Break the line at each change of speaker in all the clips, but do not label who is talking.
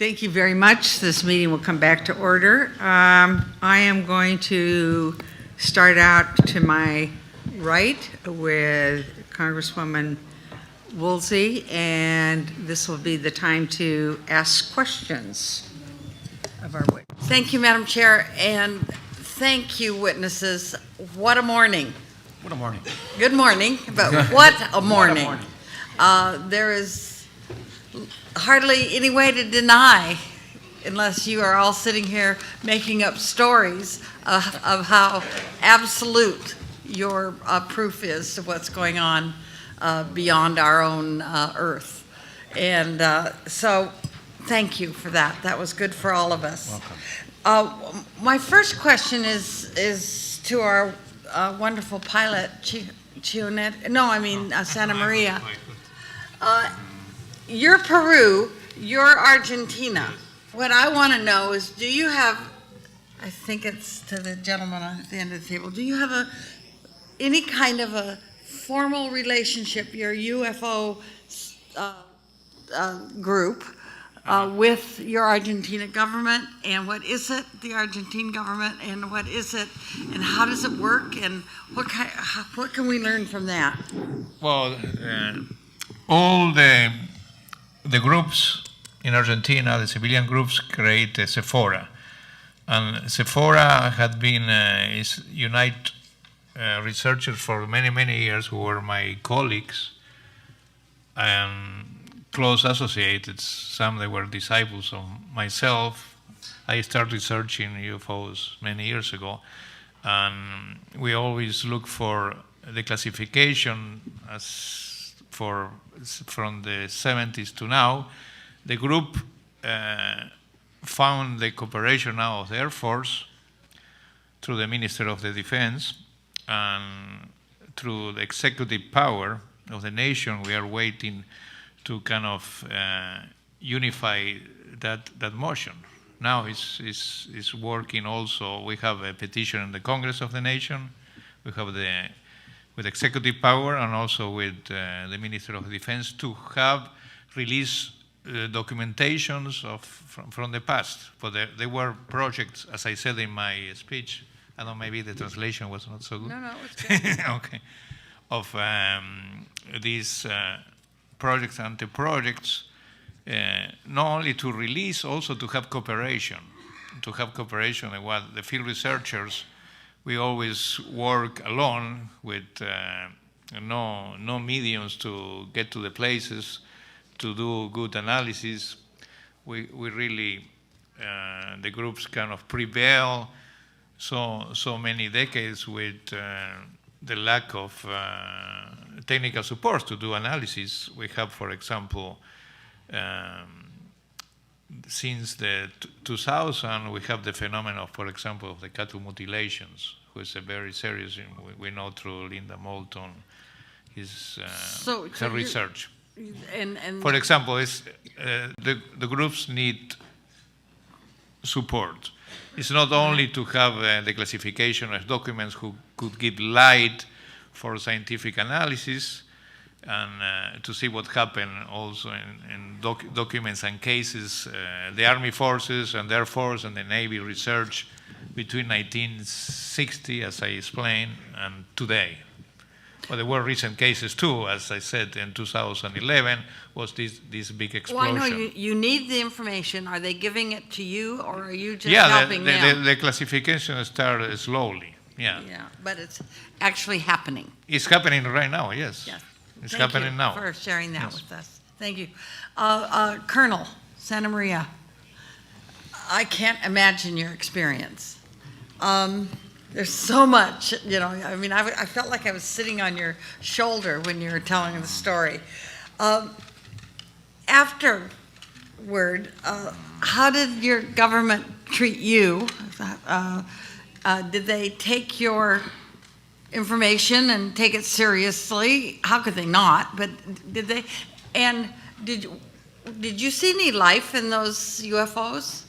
Thank you very much. This meeting will come back to order. I am going to start out to my right with Congresswoman Woolsey, and this will be the time to ask questions of our witness.
Thank you, Madam Chair, and thank you, witnesses. What a morning.
What a morning.
Good morning, but what a morning.
What a morning.
There is hardly any way to deny, unless you are all sitting here making up stories of how absolute your proof is to what's going on beyond our own Earth. And so thank you for that. That was good for all of us.
Welcome.
My first question is to our wonderful pilot, Santa Maria. You're Peru, you're Argentina. What I want to know is, do you have, I think it's to the gentleman at the end of the table, do you have any kind of a formal relationship, your UFO group, with your Argentina government? And what is it, the Argentine government, and what is it, and how does it work, and what can we learn from that?
Well, all the groups in Argentina, the civilian groups, create a Sephora. And Sephora had been unite researchers for many, many years who were my colleagues and close associates. Some they were disciples of myself. I started researching UFOs many years ago, and we always look for the classification from the 70s to now. The group found the cooperation now of the Air Force through the Minister of the Defense, and through the executive power of the nation. We are waiting to kind of unify that motion. Now it's working also. We have a petition in the Congress of the nation. We have with executive power and also with the Minister of Defense to have release documentations from the past. But there were projects, as I said in my speech. I don't know, maybe the translation was not so good.
No, it's good.
Okay. Of these projects and the projects, not only to release, also to have cooperation. To have cooperation and what the field researchers, we always work alone with no mediums to get to the places, to do good analysis. We really, the groups kind of prevail so many decades with the lack of technical support to do analysis. We have, for example, since the 2000, we have the phenomenon, for example, of the cattle mutilations, who is a very serious, we know through Linda Moulton, her research.
And
for example, the groups need support. It's not only to have the classification of documents who could give light for scientific analysis, and to see what happened also in documents and cases, the Army forces and the Air Force and the Navy research between 1960, as I explained, and today. But there were recent cases too, as I said, in 2011 was this big explosion.
Well, I know you need the information. Are they giving it to you, or are you just helping them?
The classification started slowly, yeah.
Yeah, but it's actually happening.
It's happening right now, yes.
Yes.
It's happening now.
Thank you for sharing that
Yes.
with us. Thank you. Colonel Santa Maria, I can't imagine your experience. There's so much, I mean, I felt like I was sitting on your shoulder when you were telling the story. Afterward, how did your government treat you? Did they take your information and take it seriously? How could they not? But did they? And did you see any life in those UFOs?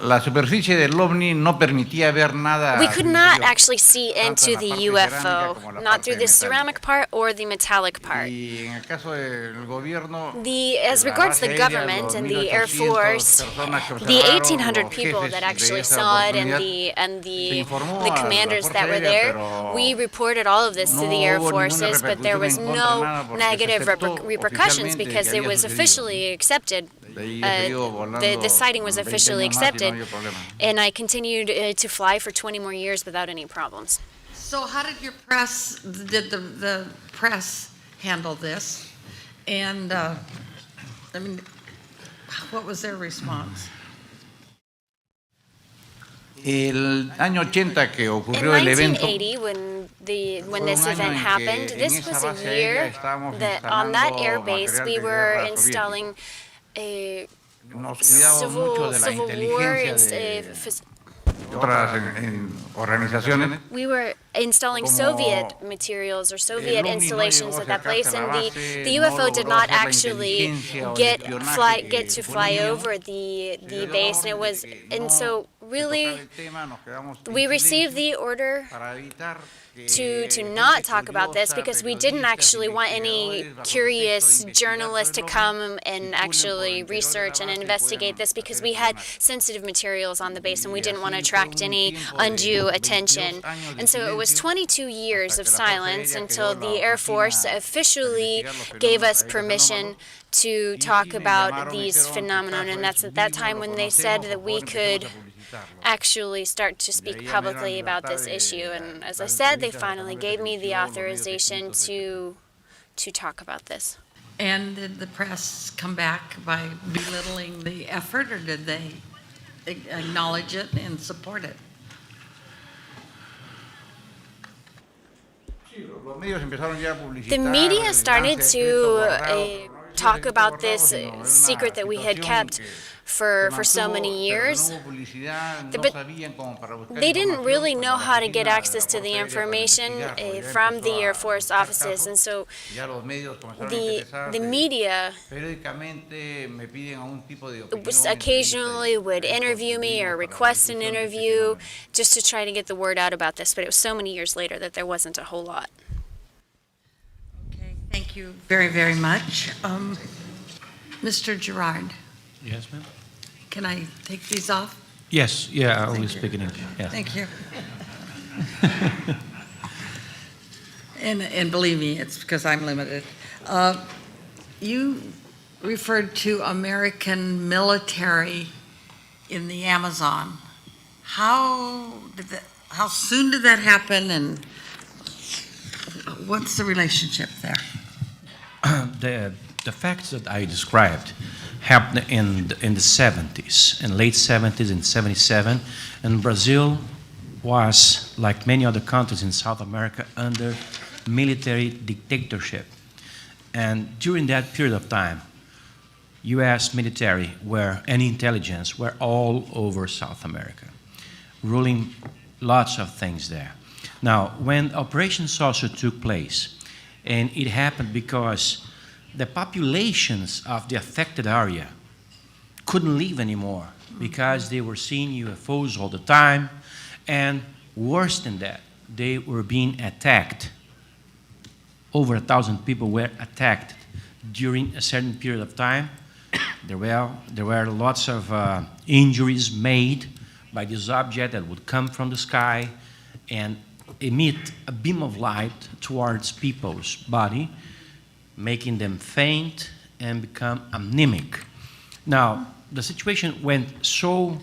la superficie del ovni no permitía ver nada.
We could not
superior,
actually see
tanto
into
en
the
la parte cerámica
UFO,
como la
not
parte
through the
metálica.
ceramic part or the metallic part.
Y en el caso del gobierno,
As
la
regards
base
the
aérea,
government
los
and the Air
1800
Force,
personas que
the
observaron,
1,800
los
people
jefes
that
de
actually
esa
saw it
oportunidad,
and
se
the
informó
the
a la
commanders
Fuerza
that were
Aérea,
there,
pero
we reported all of this to the
no
Air
hubo ninguna
Forces, but there
repercusión
was
en contra,
no
nada, porque se
negative
aceptó
repercussions
oficialmente
because
que
it
había
was
sucedido.
officially accepted.
De ahí he seguido
The
volando
sighting was
20
officially
años más y no
accepted,
había problema.
and I continued to fly for 20 more years without any problems.
So how did the press handle this? And, I mean, what was their response?
El año 80 que
In
ocurrió el evento,
1980, when
fue
this
un año
event
en que
happened,
en
this
esa
was a
base aérea
year
estábamos
that on that
instalando
air base
material
we
de
were
guerra
installing a
nos cuidábamos mucho de la
Civil War
inteligencia de otras organizaciones.
we were installing
Como
Soviet materials or Soviet
el ovni no
installations
llegó
at that
a
place,
acercarse a
and
la
the
base,
UFO
no
did
logró
not
hacer la
actually
inteligencia o el
get
espionaje que
to
fue
fly
niño.
over the
Se dio la
base, and it
orden
was
de que
and
no
so
se
really
tocara el tema, nos quedamos en
we received
silencio
the order
para evitar
to
que
not
gente
talk about this
curiosa,
because we didn't
periodistas,
actually want any
investigadores, bajo
curious
pretexto de
journalists to
investigar
come
todo
and
el
actually
interior de la
research and
base,
investigate
pudieran
this because
hacer
we had
espionaje.
sensitive materials on the base and we
Y
didn't want to
así fue
attract
un
any
tiempo de
undue
22
attention.
años de
And so it was
silencio
22 years
hasta
of
que la Fuerza
silence
Aérea
until
creó
the
la
Air Force
oficina para
officially
investigar los
gave
fenómenos
us permission
aéreos
to
y
talk
sí me
about
llamaron, me
these
dijeron, "Tu
phenomenon,
caso
and
es
that's at that
divino,
time
lo
when they said
conocemos,
that
por
we
favor,
could
empecemos a publicitarlo".
actually start to
De
speak
ahí ya me
publicly
dieron
about
libertad
this
de
issue. And as I
dar
said, they
entrevistas a
finally
través de
gave me the
televisión, los medios
authorization
distintos,
to talk about this.
And did the press come back by belittling the effort, or did they acknowledge it and support it?
Los medios empezaron ya a publicitar
The media
el
started
gran secreto
to
guardado, pero no es
talk
secreto
about
guardado,
this
sino es una
secret that we had
situación
kept
que
for so
mantuvo,
many
pero
years.
no hubo publicidad, no
But
sabían cómo para buscar
they didn't
información,
really
pues
know
la
how to get
oficina de la
access to the
Fuerza Aérea para
information
investigar, pues ya
from
empezó
the Air
a
Force
buscar
offices,
casos,
and so
ya los medios comenzaron a
the
interesarse.
media
Periódicamente me piden algún tipo de
was
opinión,
occasionally
entrevista,
would
y
interview me or
contribuimos para la
request an
difusión de este
interview
fenómeno.
just to try to get the word out about this, but it was so many years later that there wasn't a whole lot.
Okay, thank you very, very much. Mr. Gerard,
Yes, ma'am?
can I take these off?
Yes, yeah, I
Thank
will
you.
speak in English. Yeah.
Thank you. And believe me, it's because I'm limited. You referred to American military in the Amazon. How soon did that happen, and what's the relationship there?
The facts that I described happened in the 70s, in late 70s, in 77, and Brazil was, like many other countries in South America, under military dictatorship. And during that period of time, U.S. military and intelligence were all over South America, ruling lots of things there. Now, when Operation Saucer took place, and it happened because the populations of the affected area couldn't live anymore because they were seeing UFOs all the time, and worse than that, they were being attacked. Over 1,000 people were attacked during a certain period of time. There were lots of injuries made by this object that would come from the sky and emit a beam of light towards people's body, making them faint and become anemic. Now, the situation went so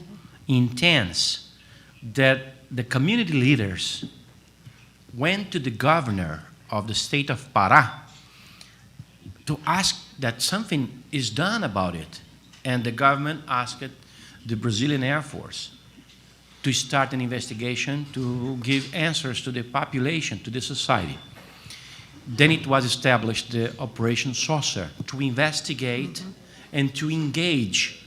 intense that the community leaders went to the governor of the state of Pará to ask that something is done about it. And the government asked the Brazilian Air Force to start an investigation to give answers to the population, to the society. Then it was established the Operation Saucer to investigate and to engage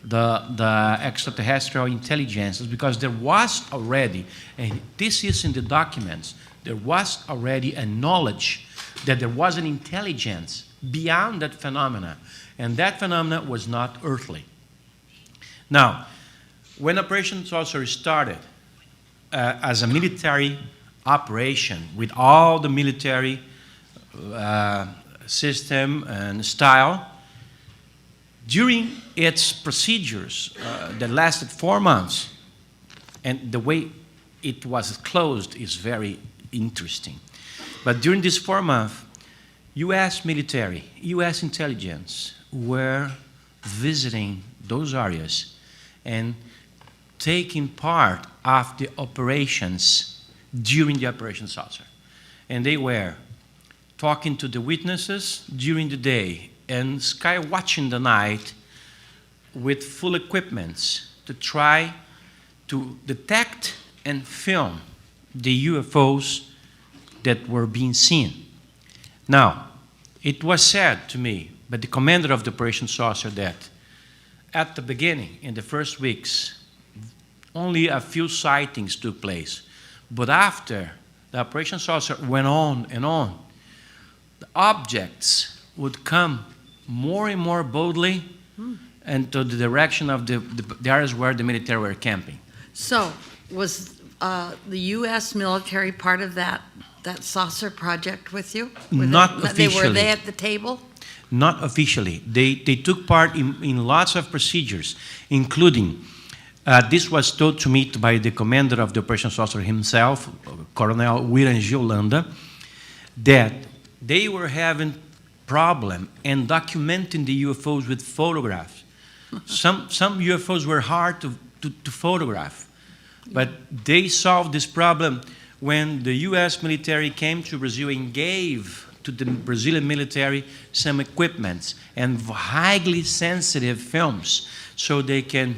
the extraterrestrial intelligences, because there was already, and this is in the documents, there was already a knowledge that there was an intelligence beyond that phenomena, and that phenomena was not earthly. Now, when Operation Saucer started as a military operation with all the military system and style, during its procedures that lasted 4 months, and the way it was closed is very interesting. But during this 4 months, U.S. military, U.S. intelligence were visiting those areas and taking part of the operations during the Operation Saucer. And they were talking to the witnesses during the day and sky watching the night with full equipments to try to detect and film the UFOs that were being seen. Now, it was said to me by the commander of the Operation Saucer that at the beginning, in the first weeks, only a few sightings took place. But after the Operation Saucer went on and on, the objects would come more and more boldly and to the direction of the areas where the military were camping.
So, was the U.S. military part of that saucer project with you?
Not officially.
Were they at the table?
Not officially. They took part in lots of procedures, including, this was told to me by the commander of the Operation Saucer himself, Colonel William Giolanda, that they were having problem in documenting the UFOs with photographs. Some UFOs were hard to photograph, but they solved this problem when the U.S. military came to Brazil and gave to the Brazilian military some equipment and highly sensitive films so they can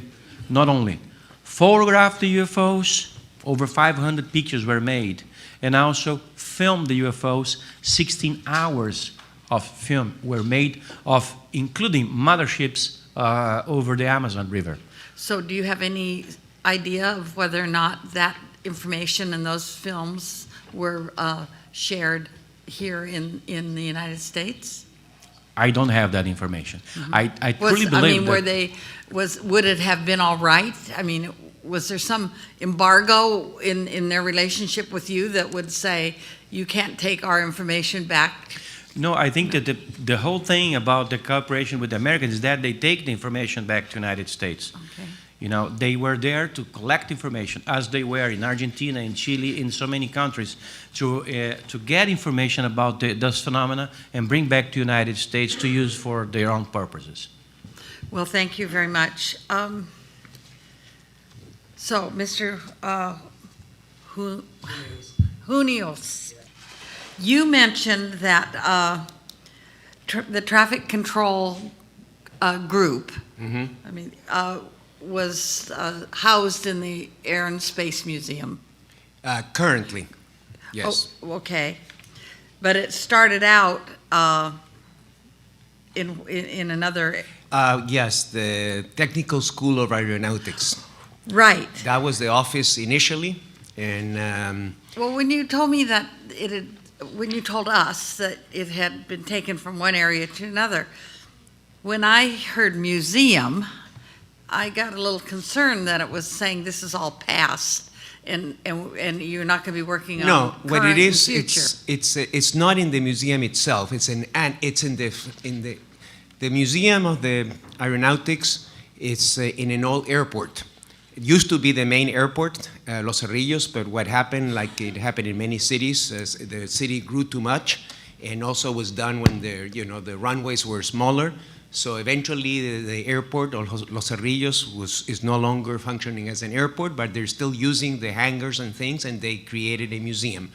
not only photograph the UFOs, over 500 pictures were made, and also film the UFOs. 16 hours of film were made of including motherships over the Amazon River.
So do you have any idea of whether or not that information and those films were shared here in the United States?
I don't have that information. I truly believe
would it have been all right? I mean, was there some embargo in their relationship with you that would say you can't take our information back?
No, I think that the whole thing about the cooperation with the Americans is that they take the information back to the United States.
Okay.
You know, they were there to collect information, as they were in Argentina, in Chile, in so many countries, to get information about those phenomena and bring back to the United States to use for their own purposes.
Well, thank you very much. So, Mr. Junios, you mentioned that the traffic control group, I mean, was housed in the Air and Space Museum.
Currently, yes.
Oh, okay. But it started out in another...
Yes, the Technical School of Aeronautics.
Right.
That was the office initially, and...
Well, when you told me that when you told us that it had been taken from one area to another, when I heard museum, I got a little concerned that it was saying this is all past and you're not going to be working on
no,
current
what it is,
and future.
it's not in the museum itself. It's in the Museum of the Aeronautics. It's in an old airport. It used to be the main airport, Los Cerrillos, but what happened, like it happened in many cities, the city grew too much, and also was done when the runways were smaller. So eventually, the airport, or Los Cerrillos, is no longer functioning as an airport, but they're still using the hangars and things, and they created a museum.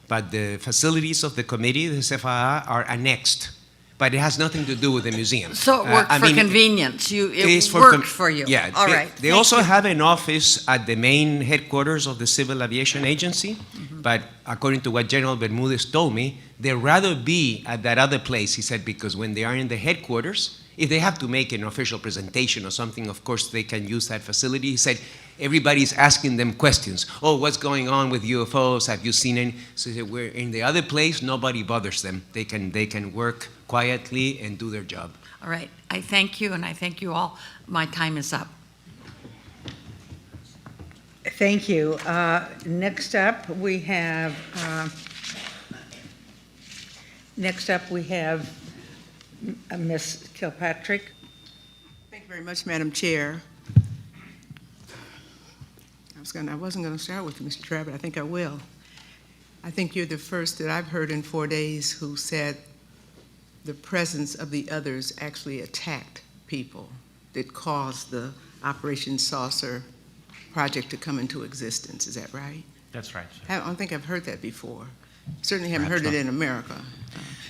But the facilities of the committee, the CFAA, are annexed. But it has nothing to do with the museum.
So it worked for convenience. It worked for you.
Yeah.
All right.
They also have an office at the main headquarters of the Civil Aviation Agency. But according to what General Bermudez told me, they'd rather be at that other place, he said, because when they are in the headquarters, if they have to make an official presentation or something, of course, they can use that facility. He said, everybody's asking them questions. Oh, what's going on with UFOs? Have you seen any? So he said, we're in the other place, nobody bothers them. They can work quietly and do their job.
All right. I thank you, and I thank you all. My time is up.
Thank you. Next up, we have Ms. Kilpatrick.
Thank you very much, Madam Chair. I wasn't going to start with you, Mr. Trabb, but I think I will. I think you're the first that I've heard in 4 days who said the presence of the others actually attacked people that caused the Operation Saucer project to come into existence. Is that right?
That's right.
I don't think I've heard that before. Certainly haven't heard
Perhaps
it in America.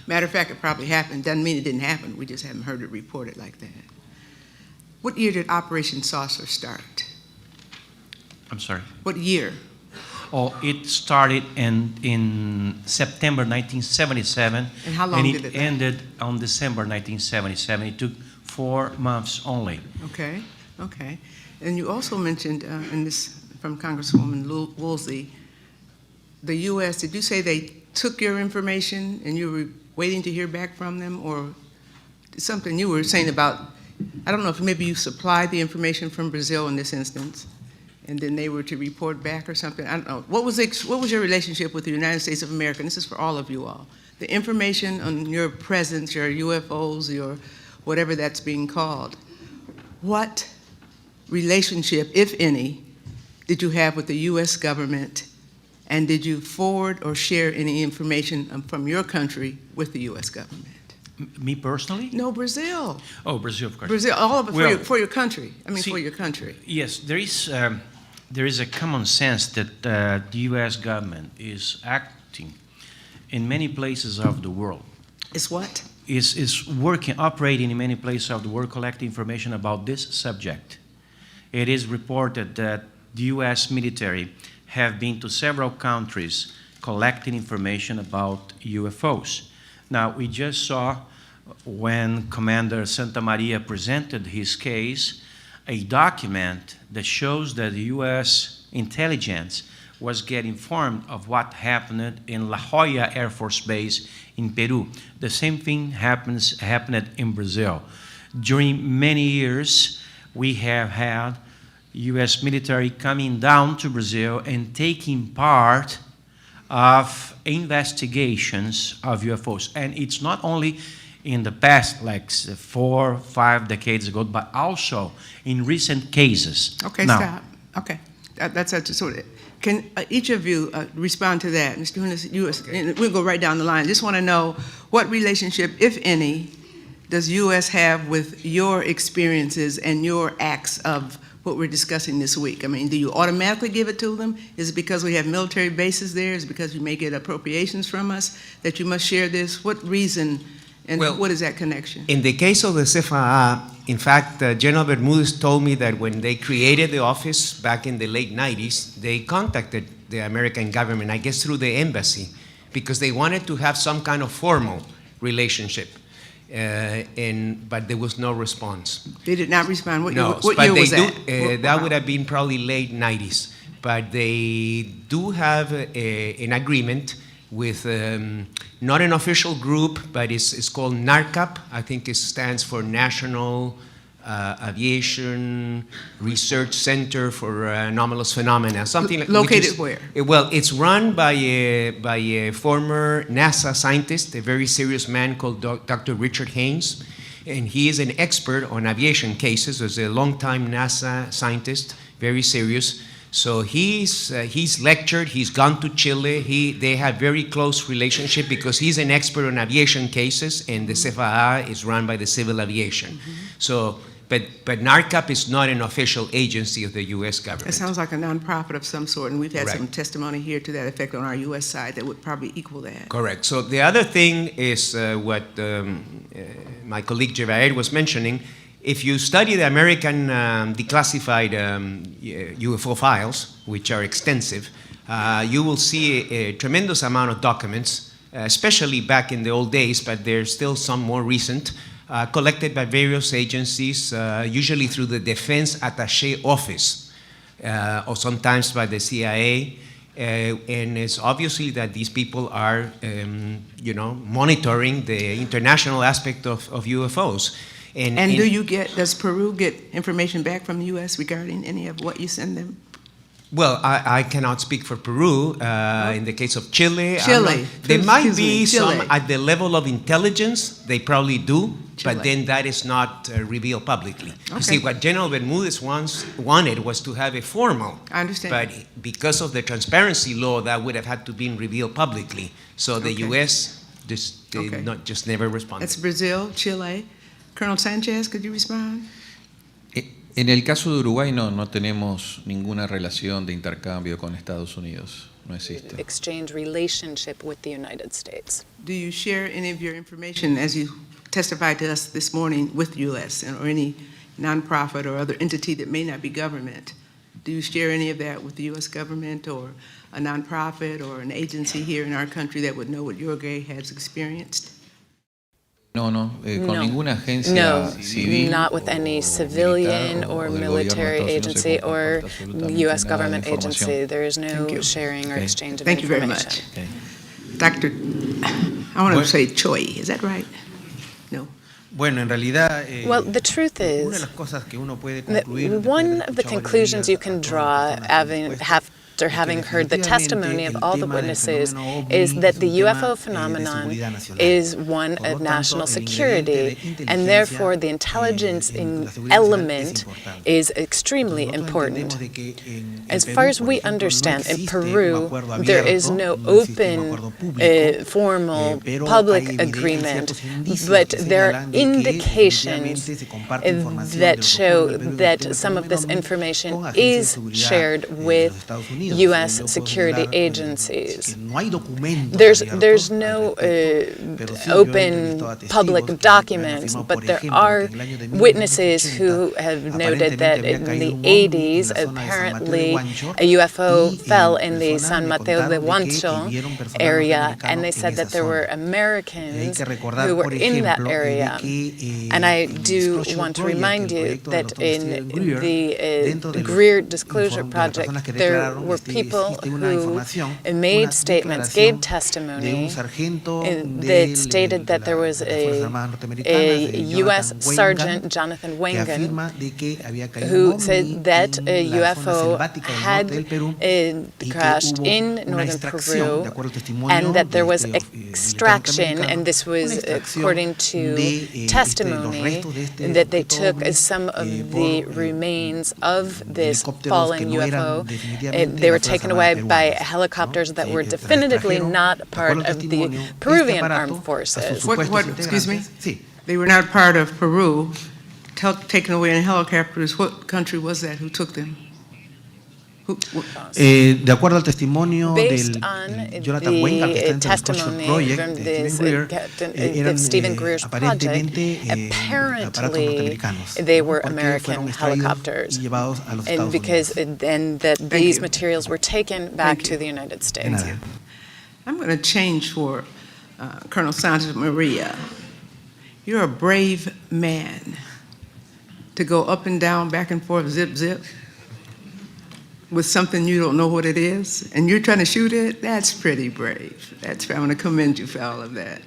Matter of fact, it probably happened. Doesn't mean it didn't happen. We just haven't heard it reported like that. What year did Operation Saucer start?
I'm sorry.
What year?
Oh, it started in September 1977.
And how long
and
did it last?
ended on December 1977. It took 4 months only.
Okay, okay. And you also mentioned, in this from Congresswoman Woolsey, the U.S., did you say they took your information and you were waiting to hear back from them? Or something you were saying about, I don't know if maybe you supplied the information from Brazil in this instance, and then they were to report back or something? I don't know. What was your relationship with the United States of America? And this is for all of you all. The information on your presence, your UFOs, your whatever that's being called. What relationship, if any, did you have with the U.S. government, and did you forward or share any information from your country with the U.S. government?
Me personally?
No, Brazil.
Oh, Brazil, of course.
Brazil, all of it
Well,
for your country. I mean,
see,
for your country.
Yes, there is a common sense that the U.S. government is acting in many places of the world.
It's what?
Is working, operating in many places of the world, collecting information about this subject. It is reported that the U.S. military have been to several countries collecting information about UFOs. Now, we just saw when Commander Santa Maria presented his case, a document that shows that the U.S. intelligence was getting informed of what happened in La Jolla Air Force Base in Peru. The same thing happened in Brazil. During many years, we have had U.S. military coming down to Brazil and taking part of investigations of UFOs. And it's not only in the past, like 4 or 5 decades ago, but also in recent cases.
Okay,
now,
stop. Okay, that's sort of. Can each of you respond to that, Mr. Hunis? And we'll go right down the line. Just want to know what relationship, if any, does U.S. have with your experiences and your acts of what we're discussing this week? I mean, do you automatically give it to them? Is it because we have military bases there? Is it because you may get appropriations from us that you must share this? What reason and
Well,
what is that connection?
In the case of the CFA, in fact, General Bermudez told me that when they created the office back in the late 90s, they contacted the American government, I guess through the embassy, because they wanted to have some kind of formal relationship. But there was no response.
They did not respond. What
No,
year
but
was
they
that?
do. That would have been probably late 90s. But they do have an agreement with not an official group, but it's called NARCAP. I think it stands for National Aviation Research Center for Anomalous Phenomena. Something like
Located where?
Well, it's run by a former NASA scientist, a very serious man called Dr. Richard Haynes. And he is an expert on aviation cases. He's a longtime NASA scientist, very serious. So he's lectured, he's gone to Chile, they have very close relationship because he's an expert on aviation cases, and the CFAA is run by the Civil Aviation.
Mm-hmm.
So, but NARCAP is not an official agency of the U.S. government.
It sounds like a nonprofit of some sort, and we've had
Right.
some testimony here to that effect on our U.S. side that would probably equal that.
Correct. So the other thing is what my colleague Jevaer was mentioning. If you study the American declassified UFO files, which are extensive, you will see a tremendous amount of documents, especially back in the old days, but there's still some more recent, collected by various agencies, usually through the Defense Attaché Office, or sometimes by the CIA. And it's obviously that these people are, monitoring the international aspect of UFOs.
Does Peru get information back from the U.S. regarding any of what you send them?
Well, I cannot speak for Peru. In the case of Chile,
Chile.
There might
Excuse me,
be some
Chile.
at the level of intelligence. They probably do,
Chile.
but then that is not revealed publicly. You
Okay.
see, what General Bermudez wanted was to have a formal.
I understand.
But because of the transparency law, that would have had to be revealed publicly. So the
Okay.
U.S. just did
Okay.
not just never responded.
That's Brazil, Chile. Colonel Sanchez, could you respond?
En el caso de Uruguay no tenemos ninguna relación de intercambio con Estados Unidos, no existe.
Exchange relationship with the United States.
Do you share any of your information as you testified to us this morning with U.S. or any nonprofit or other entity that may not be government? Do you share any of that with the U.S. government or a nonprofit or an agency here in our country that would know what Uruguay has experienced?
Con
No.
ninguna agencia
No,
civil
not with any
o
civilian
militar
or
o del
military
gobierno de Estados Unidos
agency
se
or
comparte absolutamente
U.S.
nada de
government
información.
agency. There is
Thank
no
you.
sharing or
Okay.
exchange of
Thank you very
information.
much.
Okay.
Dr. I want to
Bueno.
say Choi, is that right? No.
Bueno, en realidad,
Well, the truth
una de
is
las cosas que uno puede
that
concluir después de
one
haber
of the
escuchado
conclusions
varias
you can draw after having heard the testimony of all the witnesses is that the UFO phenomenon is one of national security, and therefore the intelligence element is extremely important. As far as we understand, in Peru, there is no open, formal, public agreement, but there are indications that show that some of this information is shared with U.S. security agencies. There's no open public documents, but there are witnesses who have noted that in the 80s, apparently a UFO fell in the San Mateo de Huancho area, and they said that there were Americans who were in that area. And I do want to remind you that in the Greer Disclosure Project, there were people who made statements, gave testimony that stated that there was a U.S. Sergeant, Jonathan Wangan, who said that a UFO had crashed in northern Peru and that there was extraction, and this was according to testimony, that they took some of the remains of this fallen UFO. They were taken away by helicopters that were definitively not part of the Peruvian armed forces.
Excuse me? They were not part of Peru, taken away in helicopters. What country was that? Who took them?
De acuerdo al testimonio
Based
del
on
Jonathan Wangan, que está
the
dentro del Disclosure
testimony
Project
from
de
this
Stephen Greer, eran
Stephen Greer's project,
aparentemente aparatos
apparently
norteamericanos.
they were
Porque
American
fueron extraídos
helicopters,
y llevados a los
and
Estados
because
Unidos.
then that these
you.
materials were taken back
Thank
to
you.
the United
De
States.
nada.
I'm going to change for Colonel Santa Maria. You're a brave man to go up and down, back and forth, zip, zip, with something you don't know what it is, and you're trying to shoot it. That's pretty brave. I'm going to commend you for all of that.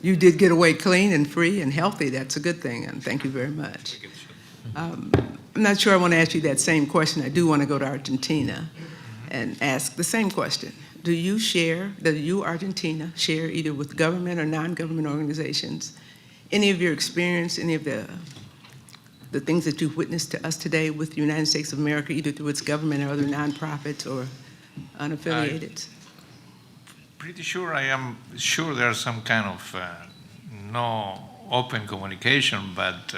You did get away clean and free and healthy. That's a good thing, and thank you very much. I'm not sure I want to ask you that same question. I do want to go to Argentina and ask the same question. Do you, Argentina, share either with government or non-government organizations any of your experience, any of the things that you've witnessed to us today with the United States of America, either through its government or other nonprofits or unaffiliated?
Pretty sure I am sure there's some kind of no open communication, but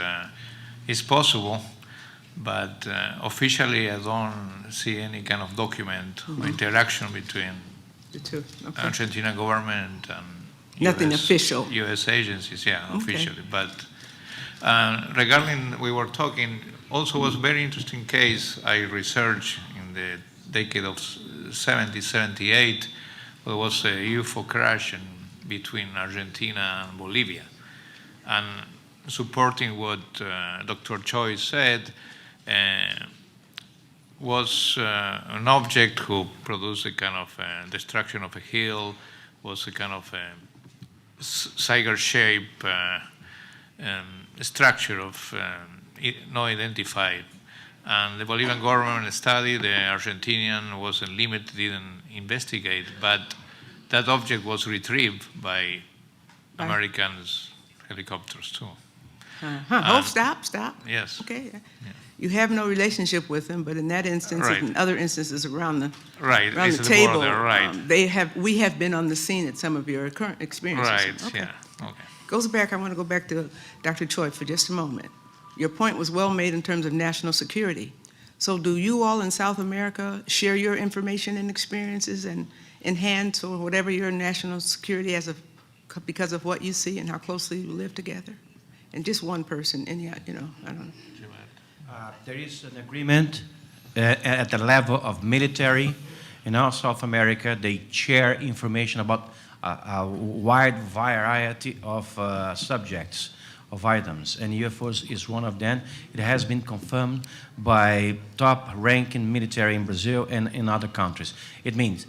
it's possible. But officially, I don't see any kind of document or interaction between
The two. Okay.
Argentina government and
Nothing
US,
official.
U.S. agencies, yeah,
Okay.
officially. But regarding, we were talking, also was a very interesting case I researched in the decade of 70, 78. There was a UFO crash between Argentina and Bolivia. And supporting what Dr. Choi said, was an object who produced a kind of destruction of a hill, was a kind of cigar-shaped structure of no identified And the Bolivian government studied, the Argentinian wasn't limited, didn't investigate, but that object was retrieved by Americans' helicopters too.
Oh, stop.
Yes.
Okay. You have no relationship with them, but in that instance,
Right.
and other instances around the
Right,
around
it's
the
the
table,
border, right.
we have been on the scene at some of your current experiences.
Right,
Okay.
yeah, okay.
I want to go back to Dr. Choi for just a moment. Your point was well made in terms of national security. So do you all in South America share your information and experiences and enhance or whatever your national security because of what you see and how closely you live together? And just one person, I don't know.
There is an agreement at the level of military in all South America. They share information about a wide variety of subjects, of items, and UFOs is one of them. It has been confirmed by top-ranking military in Brazil and in other countries. It means,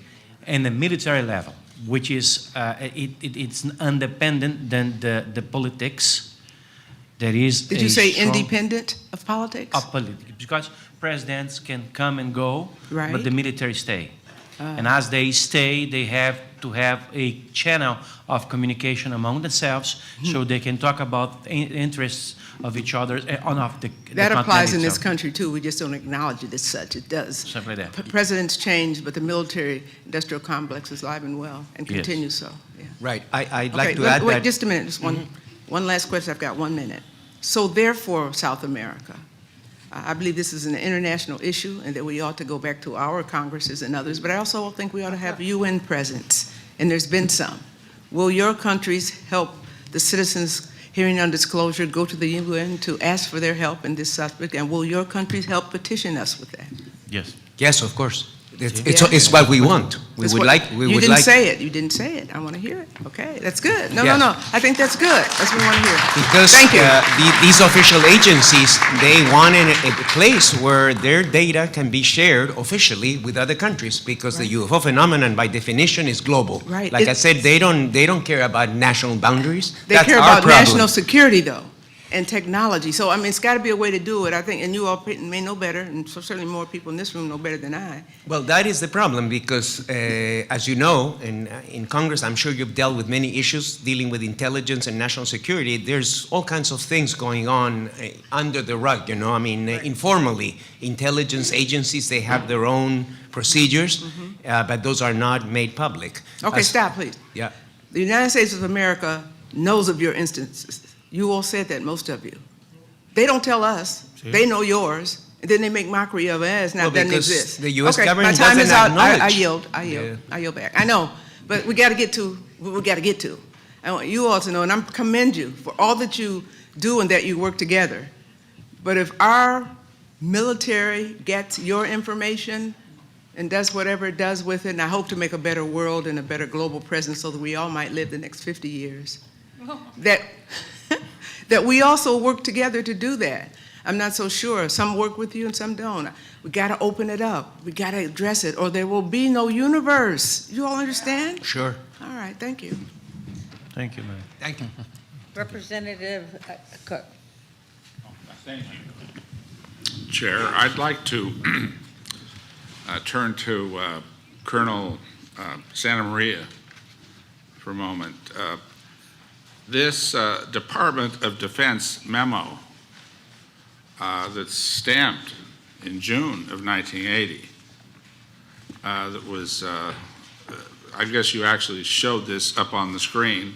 in the military level, which is it's independent than the politics. There is.
Did you say independent of politics?
Of politics, because presidents can come and go,
Right.
but the military stay. And as they stay, they have to have a channel of communication among themselves, so they can talk about interests of each other on off the
That
continent
applies in this
itself.
country too. We just don't acknowledge it as such. It does.
Something like that.
Presidents change, but the military-industrial complex is alive and well and
Yes.
continues so. Yeah.
Right. I'd like
Okay,
to add
wait
that.
just a minute. Just one last question. I've got 1 minute. So therefore, South America, I believe this is an international issue and that we ought to go back to our Congresses and others, but I also think we ought to have UN presence, and there's been some. Will your countries help the citizens hearing on disclosure go to the UN to ask for their help in this subject, and will your countries help petition us with that?
Yes.
Yes, of course. It's what we want. We
That's
would
what-
like.
You didn't say it. You didn't say it. I want to hear it. Okay, that's good. No. I think that's good. That's what we want to hear.
Because
Thank you.
these official agencies, they want a place where their data can be shared officially with other countries, because the UFO phenomenon, by definition, is global.
Right.
Like I said, they don't care about national boundaries.
They
That's
care
our
about
problem.
national security, though, and technology. So, I mean, it's got to be a way to do it, I think, and you all may know better, and so certainly more people in this room know better than I.
Well, that is the problem, because as you know, in Congress, I'm sure you've dealt with many issues dealing with intelligence and national security. There's all kinds of things going on under the rug, I mean, informally. Intelligence agencies, they have their own procedures, but those are not made public.
Okay, stop, please.
Yeah.
The United States of America knows of your instances. You all said that, most of you. They don't tell us. They know yours, and then they make mockery of it as
Well,
doesn't
because
exist.
the U.S.
Okay,
government
my time is
doesn't
out. I
acknowledge.
yield.
Yeah.
I yield back. I know, but we got to get to what we got to get to. I want you all to know, and I commend you for all that you do and that you work together. But if our military gets your information and does whatever it does with it, and I hope to make a better world and a better global presence so that we all might live the next 50 years, that we also work together to do that. I'm not so sure. Some work with you and some don't. We got to open it up. We got to address it, or there will be no universe. You all understand?
Sure.
All right. Thank you.
Thank you, ma'am.
Thank you.
Representative Cook.
Thank you. Chair, I'd like to turn to Colonel Santa Maria for a moment. This Department of Defense memo that's stamped in June of 1980, that was, I guess you actually showed this up on the screen,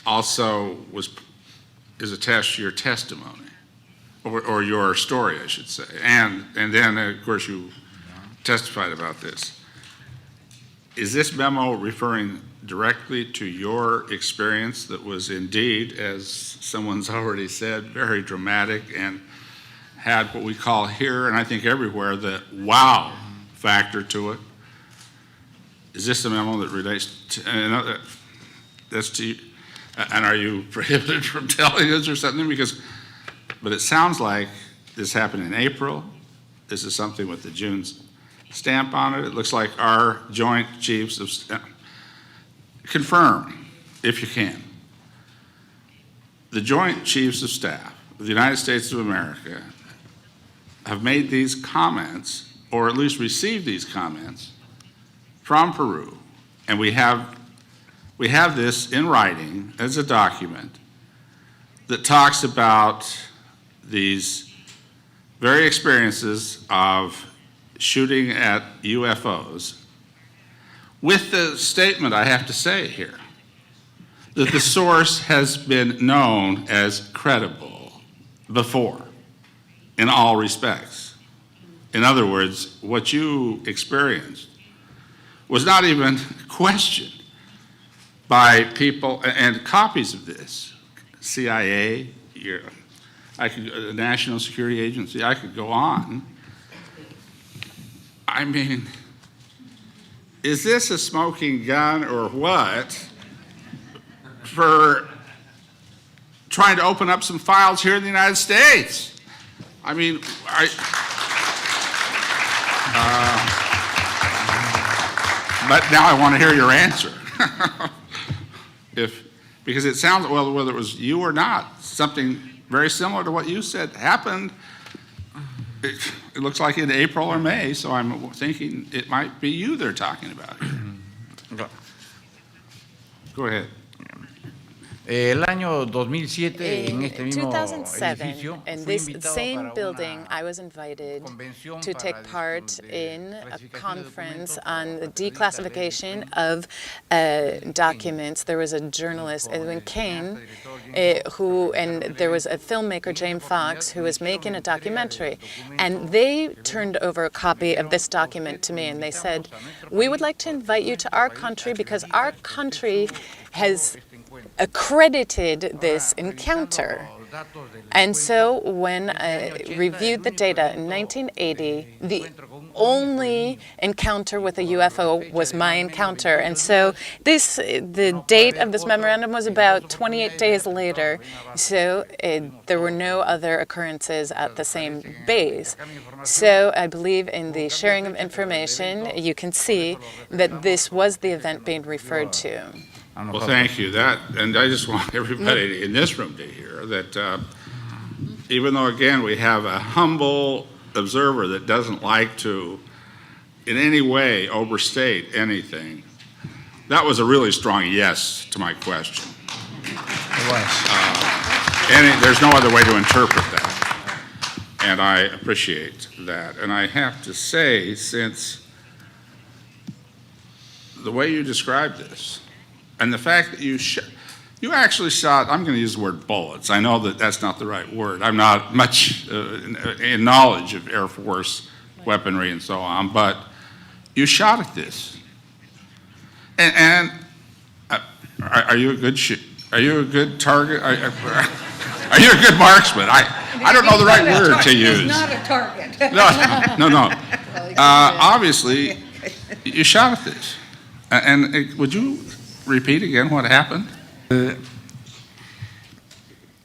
also is attached to your testimony, or your story, I should say. And then, of course, you testified about this. Is this memo referring directly to your experience that was indeed, as someone's already said, very dramatic and had what we call here, and I think everywhere, the wow factor to it? Is this a memo that relates to, that's to you? And are you prohibited from telling us or something? But it sounds like this happened in April. This is something with the June stamp on it. It looks like our Joint Chiefs of Staff. Confirm, if you can. The Joint Chiefs of Staff of the United States of America have made these comments, or at least received these comments, from Peru. And we have this in writing as a document that talks about these very experiences of shooting at UFOs, with the statement, I have to say here, that the source has been known as credible before in all respects. In other words, what you experienced was not even questioned by people, and copies of this, CIA, the National Security Agency, I could go on. I mean, is this a smoking gun or what for trying to open up some files here in the United States? I mean, but now I want to hear your answer. Because it sounds, well, whether it was you or not, something very similar to what you said happened. It looks like in April or May, so I'm thinking it might be you they're talking about here. Go ahead.
El año 2007, en este
In
mismo
2007,
edificio,
in
fui
this
invitado
same
para
building,
una
I was invited
convención
to
para
take part in a
clasificación de
conference
documentos
on the
por periodistas de
declassification
Edwin
of documents. There was a journalist, Edwin Kane, and there was a filmmaker, James Fox, who was making a documentary. And they turned over a copy of this document to me, and they said, "We would like to invite you to our country because our country has accredited this encounter." And so when I reviewed the data in 1980, the only encounter with a UFO was my encounter. And so the date of this memorandum was about 28 days later. So there were no other occurrences at the same base. So I believe in the sharing of information, you can see that this was the event being referred to.
Well, thank you. And I just want everybody in this room to hear that even though, again, we have a humble observer that doesn't like to in any way overstate anything, that was a really strong yes to my question.
It was.
There's no other way to interpret that. And I appreciate that. And I have to say, since the way you described this, and the fact that you actually shot, I'm going to use the word bullets. I know that that's not the right word. I'm not much in knowledge of Air Force weaponry and so on, but you shot at this. And are you a good are you a good target? Are you a good marksman? I don't know the right word to use.
He's not a target.
No. Obviously, you shot at this. And would you repeat again what happened?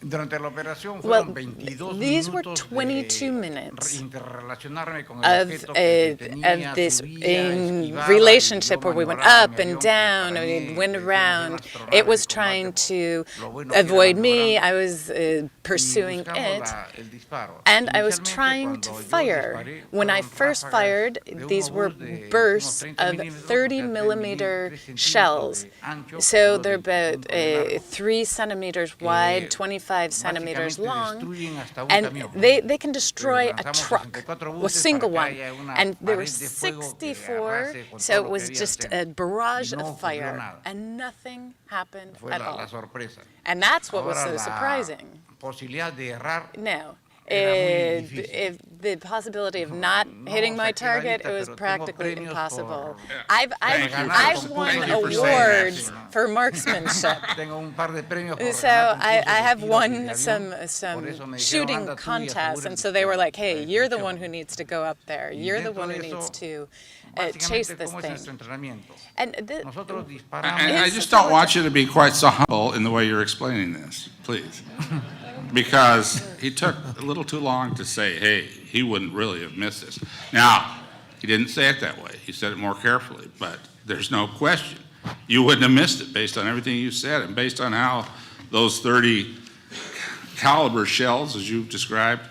Durante la operación
Well,
fueron 22
these were
minutos
22 minutes
interrelacionarme con el objeto que tenía,
of this
subía, esquivaba,
relationship
yo
where we went
maniobraba,
up
me
and
avión,
down,
para
and
mí,
we went around.
astronave,
It was
combate,
trying to
lo bueno que era
avoid me.
maniobrando,
I was pursuing
y
it.
buscando el disparo.
And I was
Inicialmente,
trying to
cuando yo
fire.
disparé,
When I
fueron
first
ráfagas
fired,
de un
these were
obús de
bursts
unos 30
of
milímetros,
30
o sea,
millimeter
3 centímetros
shells.
de ancho,
So
alrededor
they're
de
about
5 de largo,
3 centimeters wide, 25 centimeters
básicamente
long.
destruyen hasta un
And
camión.
they can destroy a
Lanzamos
truck,
64
a
buses
single
para
one.
que haya una
And there were
pared de fuego que
64,
arrase con
so
todo
it
lo
was
que había
just
cerca.
a barrage
Y no
of
ocurrió
fire,
nada.
and nothing happened
Fue
at
la
all.
sorpresa.
And that's what was
Ahora,
so
la
surprising.
posibilidad de errar
No.
era muy difícil.
If the possibility of not hitting my target, it was practically impossible. I've won
Thank you for saying
awards
that.
for marksmanship.
Tengo un par de premios por
So
ganar
I
concursos de
have
tiros
won
de avión.
some
Por eso me dijeron,
shooting
"Anda tú y
contests,
asegura
and
el
so they were like, "Hey,
disparo,
you're the
la
one who
dirección".
needs to go up there.
Y
You're the
dentro
one who
de
needs
eso,
to chase
básicamente,
this
¿cómo es
thing."
nuestro entrenamiento?
And
Nosotros disparamos.
And I
It's
just don't
so
want you to be quite so humble in the way you're explaining this, please. Because he took a little too long to say, hey, he wouldn't really have missed this. Now, he didn't say it that way. He said it more carefully, but there's no question. You wouldn't have missed it based on everything you said and based on how those 30 caliber shells, as you've described,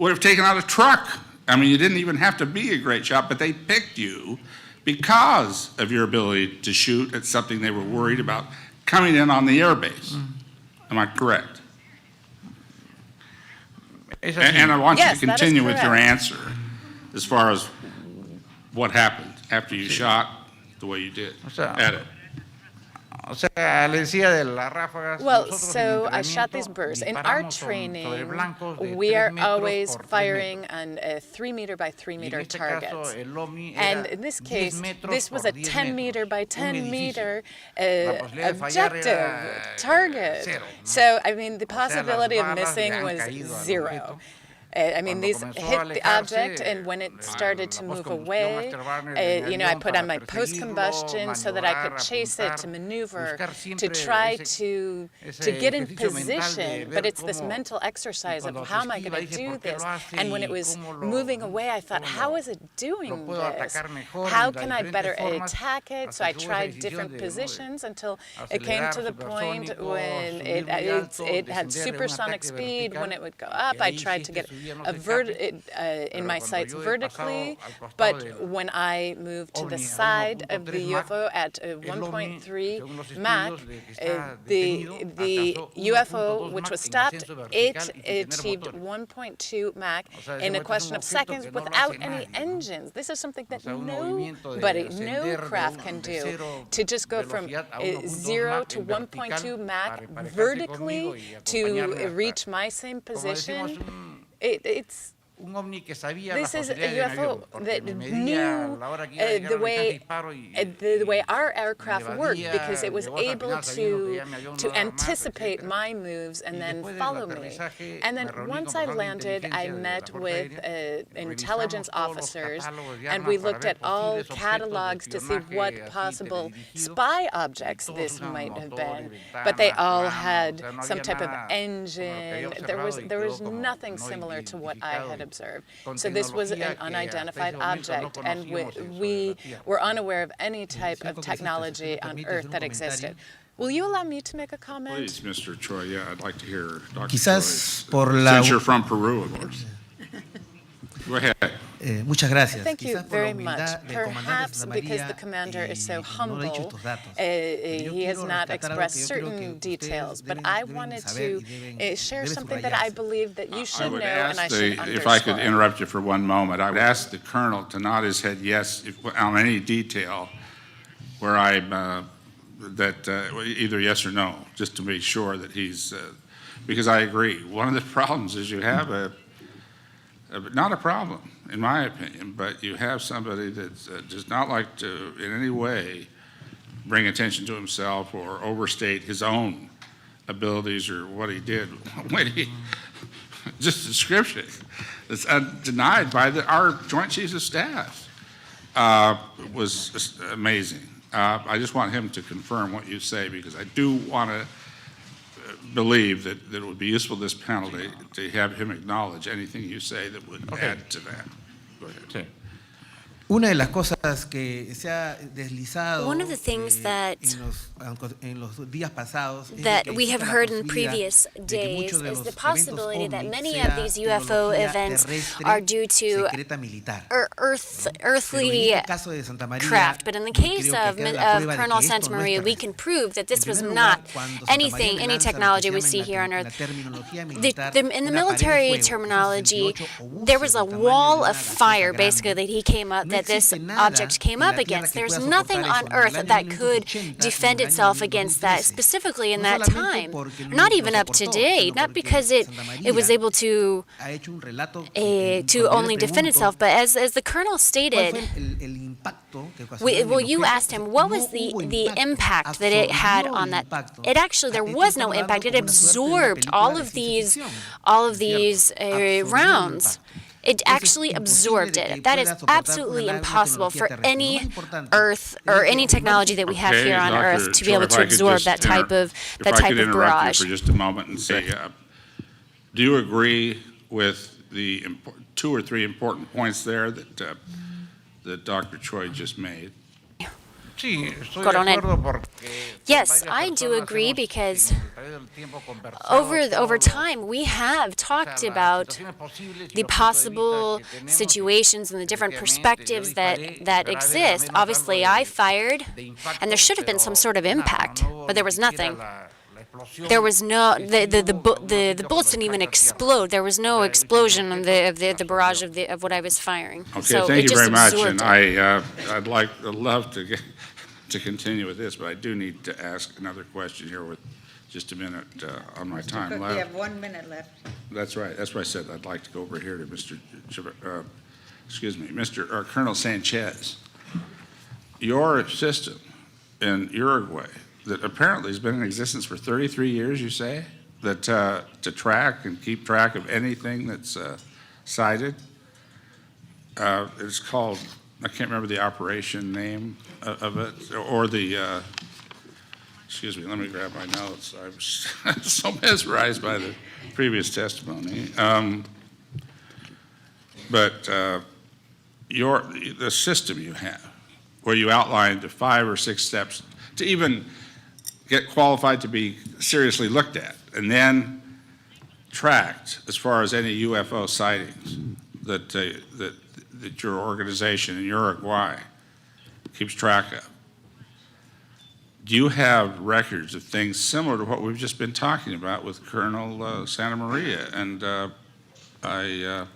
would have taken out a truck. I mean, you didn't even have to be a great shot, but they picked you because of your ability to shoot at something they were worried about coming in on the airbase. Am I correct? And I want you to continue with your answer as far as what happened after you shot the way you did at it.
O sea, le decía de las ráfagas.
Well, so I shot these bursts. In our training, we are always firing on 3 meter by 3 meter targets. And in this case, this was a 10 meter by 10 meter objective target. So, I mean, the possibility of missing was 0. I mean, these hit the object, and when it started to move away, I put on my post-combustion so that I could chase it, to maneuver, to try to get in position. But it's this mental exercise of how am I going to do this? And when it was moving away, I thought, how is it doing this? How can I better attack it? So I tried different positions until it came to the point when it had supersonic speed. When it would go up, I tried to get in my sights vertically, but when I moved to the side of the UFO at 1.3 Mach, the UFO, which was stopped, it achieved 1.2 Mach in a question of seconds without any engines. This is something that nobody, no craft can do, to just go from 0 to 1.2 Mach vertically to reach my same position. This is a UFO that knew the way our aircraft worked, because it was able to anticipate my moves and then follow me. And then once I landed, I met with intelligence officers, and we looked at all catalogs to see what possible spy objects this might have been. But they all had some type of engine. There was nothing similar to what I had observed. So this was an unidentified object, and we were unaware of any type of technology on Earth that existed. Will you allow me to make a comment?
Please, Mr. Choi. Yeah, I'd like to hear Dr.
Quizás
Choi's, since you're from Peru, of course. Go ahead.
Muchas gracias.
Thank you very much. Perhaps because the commander is so humble, he has not expressed certain details, but I wanted to share something that I believe that you should know and I should underscore.
If I could interrupt you for one moment, I would ask the colonel to nod his head yes on any detail where either yes or no, just to make sure that he's, because I agree. One of the problems is you have not a problem, in my opinion, but you have somebody that does not like to in any way bring attention to himself or overstate his own abilities or what he did. Just description that's denied by our Joint Chiefs of Staff was just amazing. I just want him to confirm what you say, because I do want to believe that it would be useful to this panel to have him acknowledge anything you say that would add to that. Go ahead.
Sí. Una de las cosas que se ha deslizado
One of the things that
en los días pasados
we have heard in previous days is the possibility that many of these UFO events are due to earthly craft. But in the case of Colonel Santa Maria, we can prove that this was not any technology we see here on Earth. In the military terminology, there was a wall of fire, basically, that he came up, that this object came up against. There's nothing on Earth that could defend itself against that, specifically in that time. Not even up to date, not because it was able to only defend itself, but as the Colonel stated, you asked him what was the impact that it had on that. There was no impact. It absorbed all of these rounds. It actually absorbed it. That is absolutely impossible for any Earth or any technology that we have here on Earth to be able to absorb that type of barrage.
If I could interrupt you for just a moment and say, do you agree with the 2 or 3 important points there that Dr. Choi just made?
Coronel. Yes, I do agree because over time we have talked about the possible situations and the different perspectives that exist. Obviously, I fired, and there should have been some sort of impact, but there was nothing. There was no the bullets didn't even explode. There was no explosion of the barrage of what I was firing.
Okay,
so
thank
it
you
just
very much,
absorbed
and
it.
I'd love to continue with this, but I do need to ask another question here with just a minute on my time
Cook,
left.
we have 1 minute left.
That's right. That's why I said I'd like to go over here to Colonel Sanchez. Your system in Uruguay that apparently has been in existence for 33 years, you say, that to track and keep track of anything that's cited. It's called, I can't remember the operation name of it, or the, excuse me, let me grab my notes. I was so mesmerized by the previous testimony. But the system you have, where you outlined the 5 or 6 steps to even get qualified to be seriously looked at, and then tracked as far as any UFO sightings that your organization in Uruguay keeps track of. Do you have records of things similar to what we've just been talking about with Colonel Santa Maria? And I'm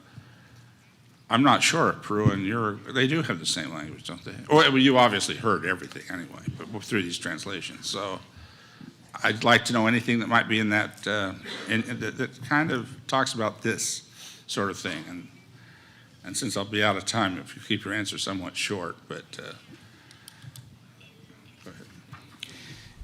not sure if Peru and Uruguay, they do have the same language, don't they? Well, you obviously heard everything anyway, but through these translations. So I'd like to know anything that might be in that, that kind of talks about this sort of thing. And since I'll be out of time, if you keep your answer somewhat short, but go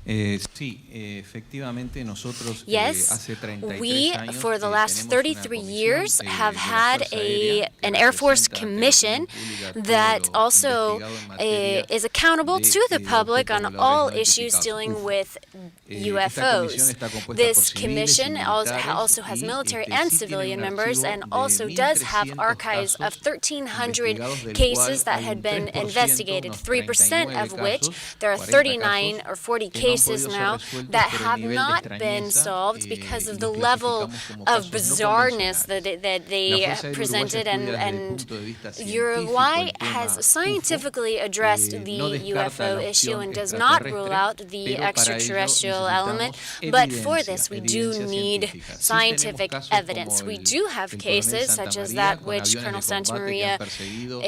ahead.
Sí, efectivamente nosotros
Yes,
hace 33
we,
años
for the last
tenemos
33
una
years,
comisión,
have
de la
had
Fuerza Aérea que
an Air Force
representa ante la
Commission
opinión pública todo
that
lo
also
investigado en materia
is accountable
de
to the public
objetos
on
voladores
all
no
issues
identificados,
dealing with
Esta comisión
UFOs.
está compuesta por
This
civiles y
commission
militares
also has
y
military
sí
and
tiene
civilian
un
members
archivo
and
de
also does have
1,300
archives of
casos
1,300
investigados, del
cases
cual
that
hay
had
un
been
3%,
investigated,
unos
3%
39
of which
casos,
there are
40
39
casos
or 40
que no han
cases
podido ser
now
resueltos
that
por el
have
nivel de
not been
extrañeza,
solved because of
y
the
los
level
clasificamos como
of
casos no
bizarreness
convencionales.
that
La
they
Fuerza Aérea Uruguaya
presented,
estudia desde el
and
punto de vista científico
Uruguay
el tema
has scientifically addressed
UFO,
the
no descarta
UFO
la
issue
opción
and does not rule
extraterrestre,
out the
pero para ello
extraterrestrial element.
necesitamos
But for
evidencia,
this, we do
evidencia
need
científica. Sí
scientific
tenemos casos
evidence.
como
We
el
do have
del coronel
cases
Santa
such as
María
that
con
which
aviones
Colonel
de
Santa
combate que
Maria
han perseguido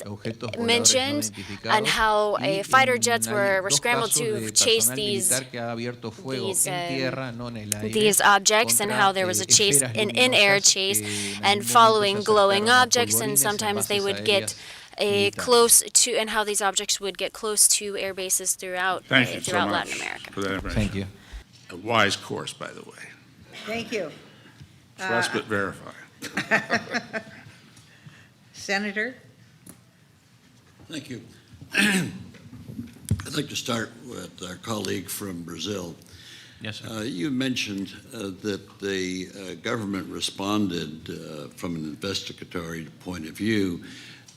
objetos voladores no
mentioned,
identificados,
and how
y
fighter jets
hay
were
dos
scrambled
casos
to
de
chase
personal
these
militar que ha abierto fuego en tierra, no en el aire,
these objects, and how there was a chase,
esferas
an in-air
luminosas
chase,
que en
and
algún
following
momento se
glowing
acercaron a
objects, and
polvorines en
sometimes they
bases
would get
aéreas
close to, and how these objects would get close to air bases throughout
Thank you so
throughout
much
Latin America.
for that information.
Thank you.
A wise course, by the way.
Thank you.
Trust but verify.
Senator?
Thank you. I'd like to start with our colleague from Brazil.
Yes, sir.
You mentioned that the government responded from an investigatory point of view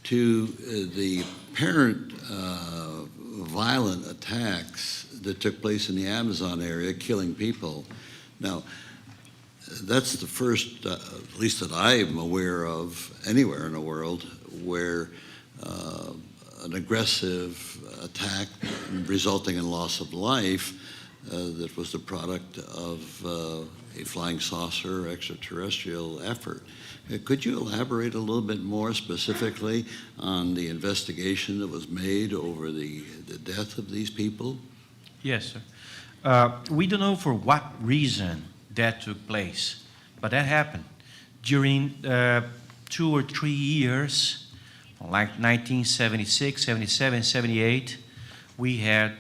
to the apparent violent attacks that took place in the Amazon area, killing people. Now, that's the first, at least that I'm aware of, anywhere in the world, where an aggressive attack resulting in loss of life that was the product of a flying saucer extraterrestrial effort. Could you elaborate a little bit more specifically on the investigation that was made over the death of these people?
Yes, sir. We don't know for what reason that took place, but that happened. During 2 or 3 years, like 1976, 77, 78, we had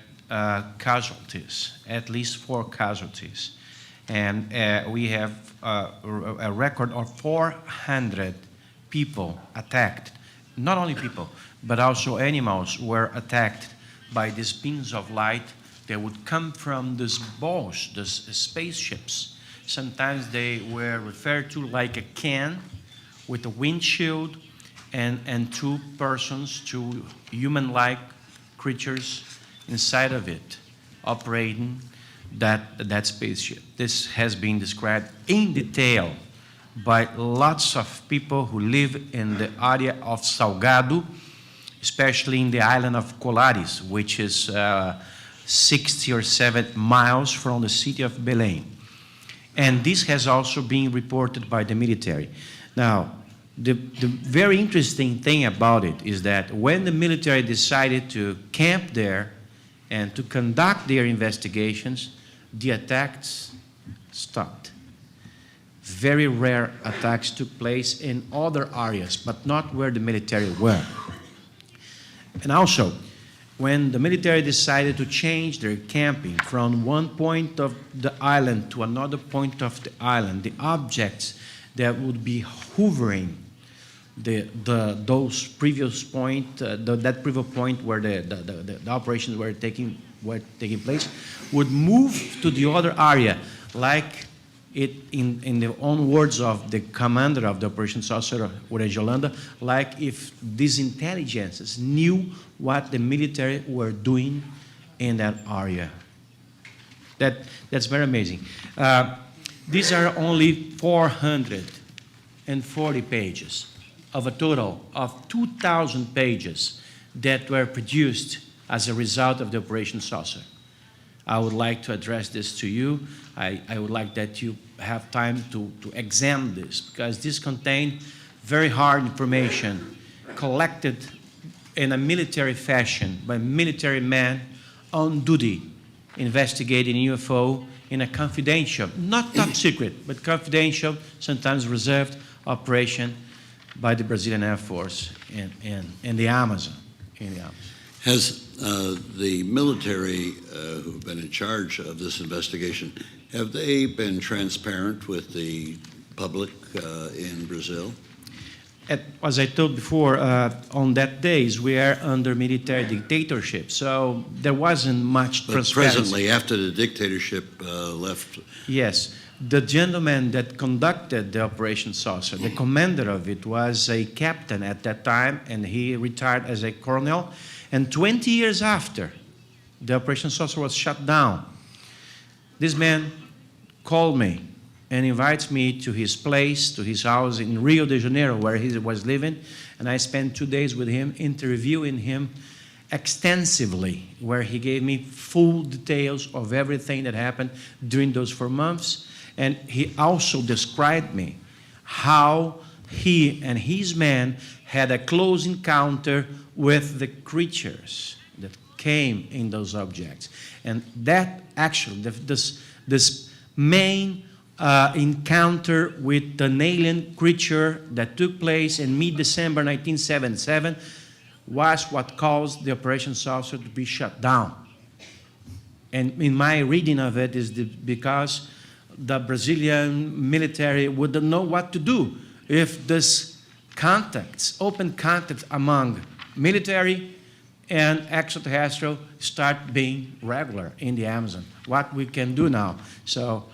casualties, at least 4 casualties. And we have a record of 400 people attacked. Not only people, but also animals were attacked by these beams of light that would come from these balls, these spaceships. Sometimes they were referred to like a can with a windshield and 2 persons, 2 human-like creatures inside of it, operating that spaceship. This has been described in detail by lots of people who live in the area of Salgado, especially in the island of Colares, which is 60 or 70 miles from the city of Belém. And this has also been reported by the military. Now, the very interesting thing about it is that when the military decided to camp there and to conduct their investigations, the attacks stopped. Very rare attacks took place in other areas, but not where the military were. And also, when the military decided to change their camping from one point of the island to another point of the island, the objects that would be hovering those previous point, that previous point where the operations were taking place, would move to the other area, like it in the own words of the commander of the operations officer, Yolanda, like if these intelligences knew what the military were doing in that area. That's very amazing. These are only 440 pages of a total of 2,000 pages that were produced as a result of the Operation Saucer. I would like to address this to you. I would like that you have time to examine this, because this contains very hard information collected in a military fashion by military men on duty investigating UFO in a confidential, not top secret, but confidential, sometimes reserved operation by the Brazilian Air Force in the Amazon.
Has the military who've been in charge of this investigation, have they been transparent with the public in Brazil?
As I told before, on that days we are under military dictatorship, so there wasn't much transparency.
Presently, after the dictatorship left.
Yes. The gentleman that conducted the Operation Saucer, the commander of it, was a captain at that time, and he retired as a colonel. And 20 years after the Operation Saucer was shut down, this man called me and invites me to his place, to his house in Rio de Janeiro, where he was living. And I spent 2 days with him, interviewing him extensively, where he gave me full details of everything that happened during those 4 months. And he also described me how he and his men had a close encounter with the creatures that came in those objects. And that actually, this main encounter with an alien creature that took place in mid-December 1977 was what caused the Operation Saucer to be shut down. And in my reading of it is because the Brazilian military wouldn't know what to do if this contacts, open contact among military and extraterrestrial start being regular in the Amazon. What we can do now. So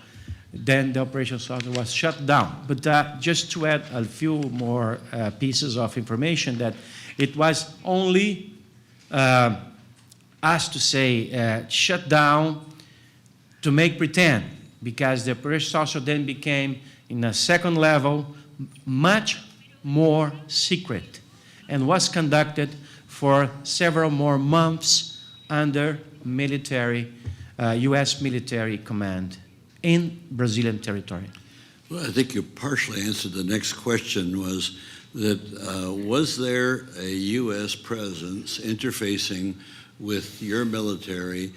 then the Operation Saucer was shut down. But just to add a few more pieces of information, that it was only, as to say, shut down to make pretend, because the Operation Saucer then became, in a second level, much more secret and was conducted for several more months under military, U.S. military command in Brazilian territory.
Well, I think you partially answered the next question, was that was there a U.S. presence interfacing with your military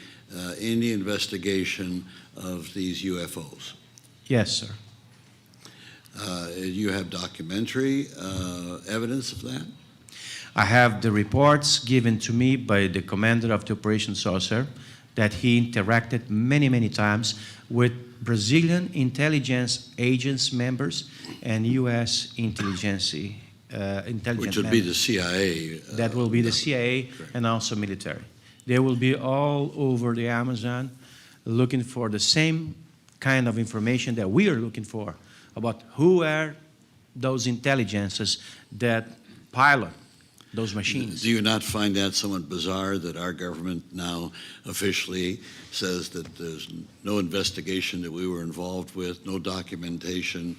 in the investigation of these UFOs?
Yes, sir.
You have documentary evidence of that?
I have the reports given to me by the commander of the Operation Saucer that he interacted many, many times with Brazilian intelligence agents members and U.S. intelligence
Which would be the CIA.
That will be the CIA and also military. They will be all over the Amazon looking for the same kind of information that we are looking for about who are those intelligences that pilot those machines.
Do you not find that somewhat bizarre that our government now officially says that there's no investigation that we were involved with, no documentation?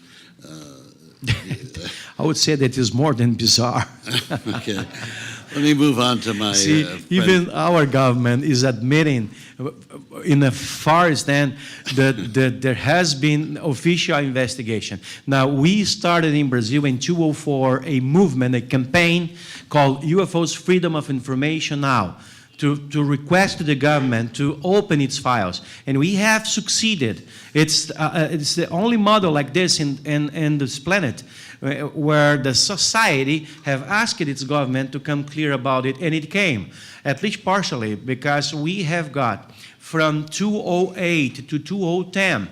I would say that is more than bizarre.
Okay. Let me move on to my...
See, even our government is admitting in a far extent that there has been official investigation. Now, we started in Brazil in 2004 a movement, a campaign called UFOs Freedom of Information Now, to request to the government to open its files. And we have succeeded. It's the only model like this in this planet where the society have asked its government to come clear about it, and it came, at least partially, because we have got from 2008 to 2010,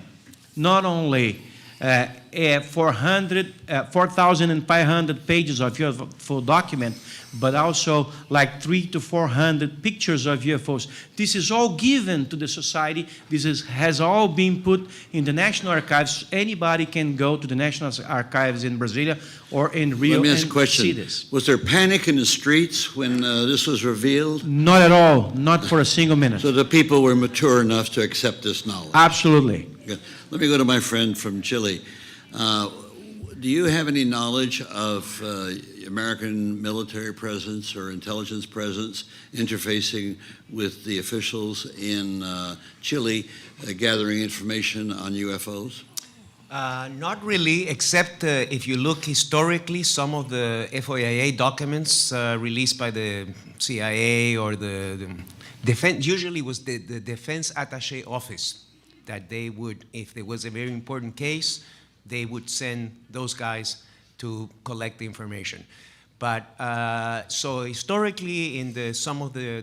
not only 4,500 pages of UFO document, but also like 300 to 400 pictures of UFOs. This is all given to the society. Has all been put in the National Archives. Anybody can go to the National Archives in Brasilia or in Rio and see this.
Was there panic in the streets when this was revealed?
Not at all, not for a single minute.
So the people were mature enough to accept this knowledge?
Absolutely.
Okay. Let me go to my friend from Chile. Do you have any knowledge of American military presence or intelligence presence interfacing with the officials in Chile gathering information on UFOs?
Not really, except if you look historically, some of the FOIA documents released by the CIA or the defense, usually was the defense attaché office, that they would, if there was a very important case, they would send those guys to collect the information. But so historically, in some of the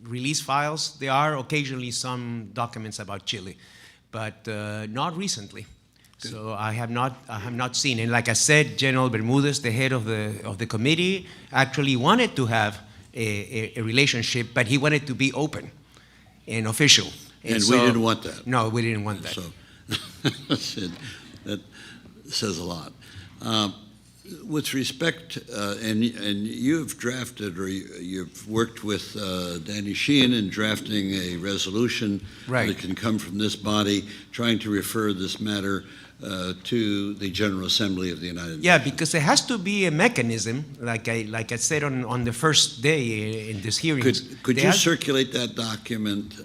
release files, there are occasionally some documents about Chile, but not recently. Good. So I have not seen. And like I said, General Bermudez, the head of the committee, actually wanted to have a relationship, but he wanted to be open and official.
And so, we didn't want that.
No, we didn't want that.
So that says a lot. With respect, and you've drafted or you've worked with Danny Sheehan in drafting a resolution that can come from this body trying to refer this matter to the General Assembly of the United Nations.
Yeah, because there has to be a mechanism, like I said on the first day in this hearing.
Could you circulate that document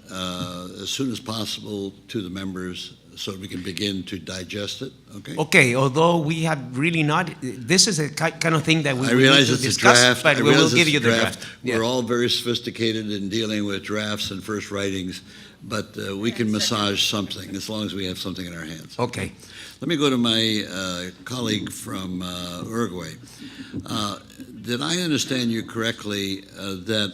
as soon as possible to the members so we can begin to digest it? Okay.
Okay, although we have really not, this is a kind of thing that we
I realize
need
it's
to discuss,
a draft,
but we will give you the draft.
We're all very sophisticated in dealing with drafts and first writings, but we can massage something as long as we have something in our hands.
Okay.
Let me go to my colleague from Uruguay. Did I understand you correctly that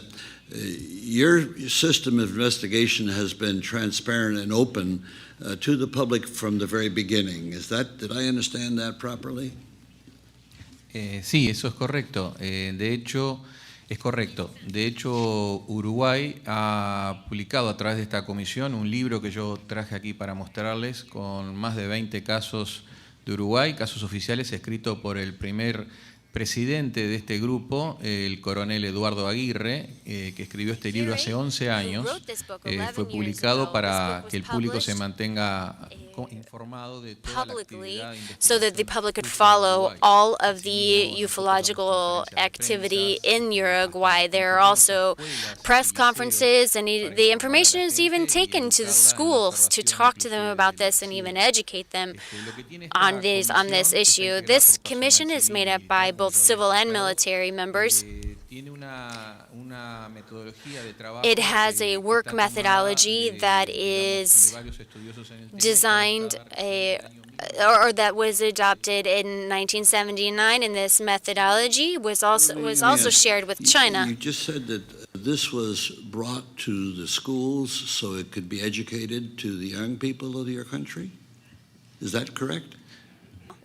your system of investigation has been transparent and open to the public from the very beginning? Did I understand that properly?
Sí, eso es correcto. De hecho, es correcto. De hecho, Uruguay ha publicado a través de esta comisión un libro que yo traje aquí para mostrarles con más de 20 casos de Uruguay, casos oficiales, escrito por el primer presidente de este grupo, el coronel Eduardo Aguirre, que escribió este libro hace 11 años. Fue publicado para que el público se mantenga informado de toda la actividad
so that the public could follow all of the ufological activity in Uruguay. There are also press conferences, and the information is even taken to the schools to talk to them about this and even educate them on this issue. This commission is made up by both civil and military members. It has a work methodology that is designed or that was adopted in 1979, and this methodology was also shared with China.
You just said that this was brought to the schools so it could be educated to the young people of your country. Is that correct?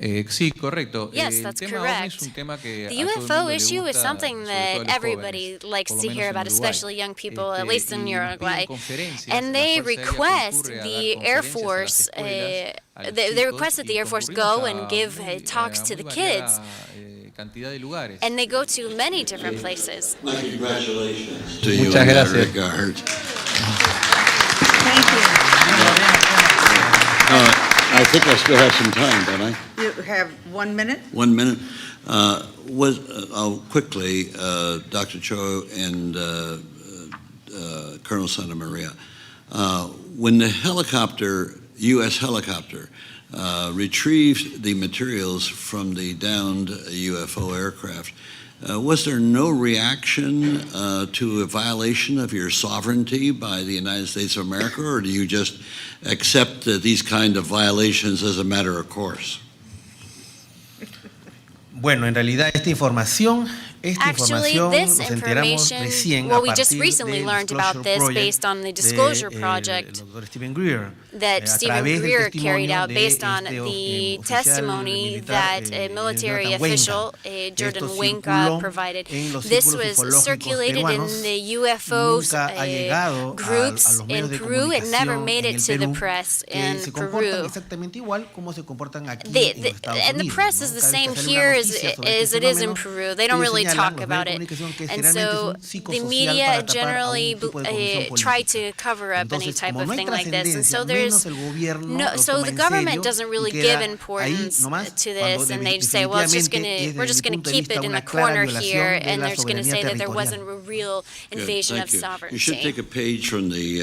Sí, correcto.
Yes, that's correct. The UFO issue is something that everybody likes to hear about, especially young people, at least in Uruguay. And they request the Air Force, they request that the Air Force go and give talks to the kids
cantidad de lugares.
And they go to many different places.
My congratulations to you in
Muchas
that
gracias.
regard.
Thank
I think I still have some time, don't I?
you. You have 1 minute?
1 minute. Quickly, Dr. Cho and Colonel Santa Maria, when the helicopter, U.S. helicopter, retrieved the materials from the downed UFO aircraft, was there no reaction to a violation of your sovereignty by the United States of America, or do you just accept these kind of violations as a matter of course?
Bueno, en realidad esta información
Actually,
nos
this
enteramos
information,
recién
well,
a
we just
partir
recently
del
learned about
Disclosure
this
Project
based on the Disclosure Project
Dr. Stephen Greer,
that Stephen
través del
Greer carried
testimonio
out
de
based on
este
the
oficial
testimony
militar,
that a military
Jonathan
official,
Esto
Jordan
circuló
Winka, provided.
en los
This
círculos
was
ufológicos
circulated in
peruanos,
the UFOs
nunca ha llegado a
groups
los
in
medios de
Peru. It never
comunicación
made
en
it
el
to the
Perú,
press
que
in
se comportan
Peru.
exactamente igual como se comportan aquí en
The,
los Estados
and the
Unidos,
press
¿no?
is the
Cada vez
same
que sale una
here
noticia sobre
as
este
it is in
fenómeno,
Peru. They don't
ellos
really
señalan,
talk
los medios
about
de
it.
comunicación, que
And
generalmente es
so
un
the
psicosocial
media
para tapar a
generally
un tipo de corrupción
try
política.
to cover up any
Entonces,
type
como
of
no hay
thing like this. And so
trascendencia,
there's
menos el gobierno
no,
lo
so
toma
the
en
government
serio
doesn't
y
really
queda
give
ahí
importance
nomás,
to
cuando
this, and they just say, well, it's just
definitivamente es,
we're
desde
just
mi
going
punto
to
de
keep
vista,
it in
una
the
clara
corner
violación
here,
de
and
la
they're just going to
soberanía
say that there
territorial.
wasn't a real invasion of
Thank you.
sovereignty.
You should take a page from the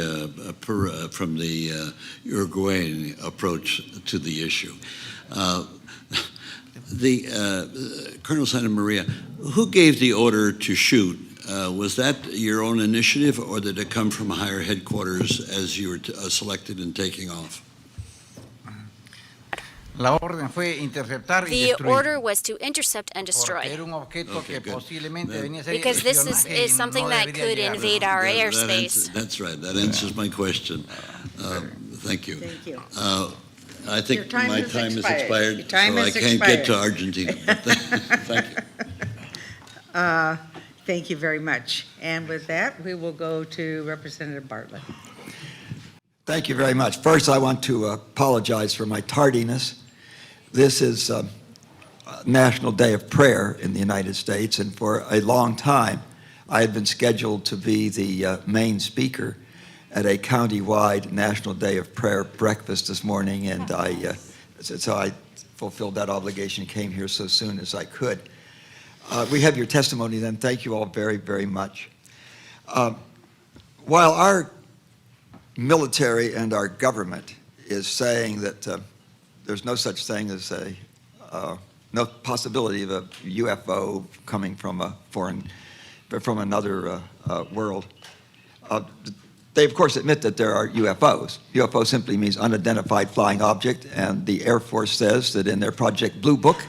Uruguayan approach to the issue. Colonel Santa Maria, who gave the order to shoot? Was that your own initiative, or did it come from higher headquarters as you were selected and taking off?
La orden fue interceptar y
The
destruir.
order was to intercept and
Porque
destroy.
era un objeto que posiblemente venía a ser
Because this
espionaje
is
y
something
no
that
debería
could
llegar.
invade our airspace.
That's right. That answers my question. Thank you.
Thank you.
I
Your
think
time
my
has
time has
expired.
expired,
Your time
so I
has
can't get to
expired.
Argentina. Thank you.
Thank you very much. And with that, we will go to Representative Bartlett.
Thank you very much. First, I want to apologize for my tardiness. This is National Day of Prayer in the United States, and for a long time, I had been scheduled to be the main speaker at a county-wide National Day of Prayer breakfast this morning, and so I fulfilled that obligation, came here so soon as I could. We have your testimony then. Thank you all very, very much. While our military and our government is saying that there's no such thing as no possibility of a UFO coming from from another world, they of course admit that there are UFOs. UFO simply means unidentified flying object, and the Air Force says that in their Project Blue Book,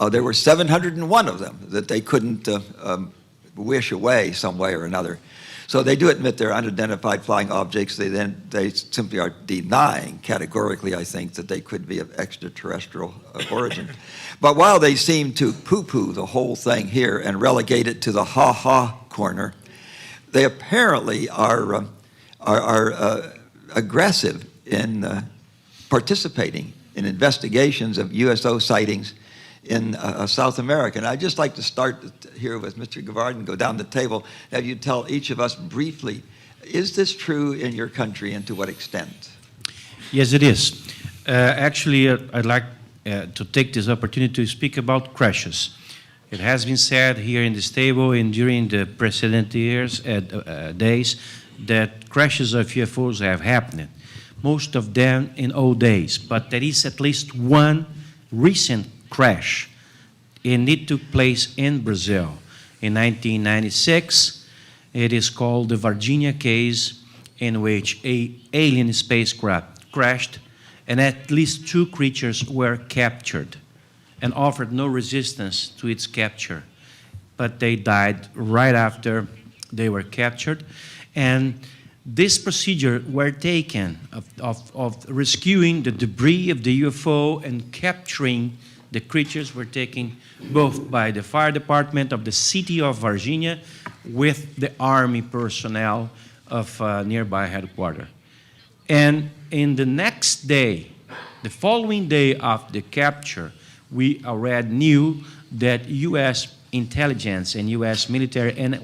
there were 701 of them that they couldn't wish away some way or another. So they do admit they're unidentified flying objects. They simply are denying categorically, I think, that they could be of extraterrestrial origin. But while they seem to poo-poo the whole thing here and relegate it to the ha-ha corner, they apparently are aggressive in participating in investigations of USO sightings in South America. And I'd just like to start here with Mr. Guevara and go down the table. Have you tell each of us briefly, is this true in your country and to what extent?
Yes, it is. Actually, I'd like to take this opportunity to speak about crashes. It has been said here in this table and during the precedent years, days, that crashes of UFOs have happened. Most of them in old days, but there is at least one recent crash, and it took place in Brazil in 1996. It is called the Virginia case, in which an alien spacecraft crashed and at least 2 creatures were captured and offered no resistance to its capture, but they died right after they were captured. And this procedure were taken of rescuing the debris of the UFO and capturing the creatures were taken both by the fire department of the city of Virginia with the army personnel of nearby headquarters. And in the next day, the following day of the capture, we already knew that U.S. intelligence and U.S. military, and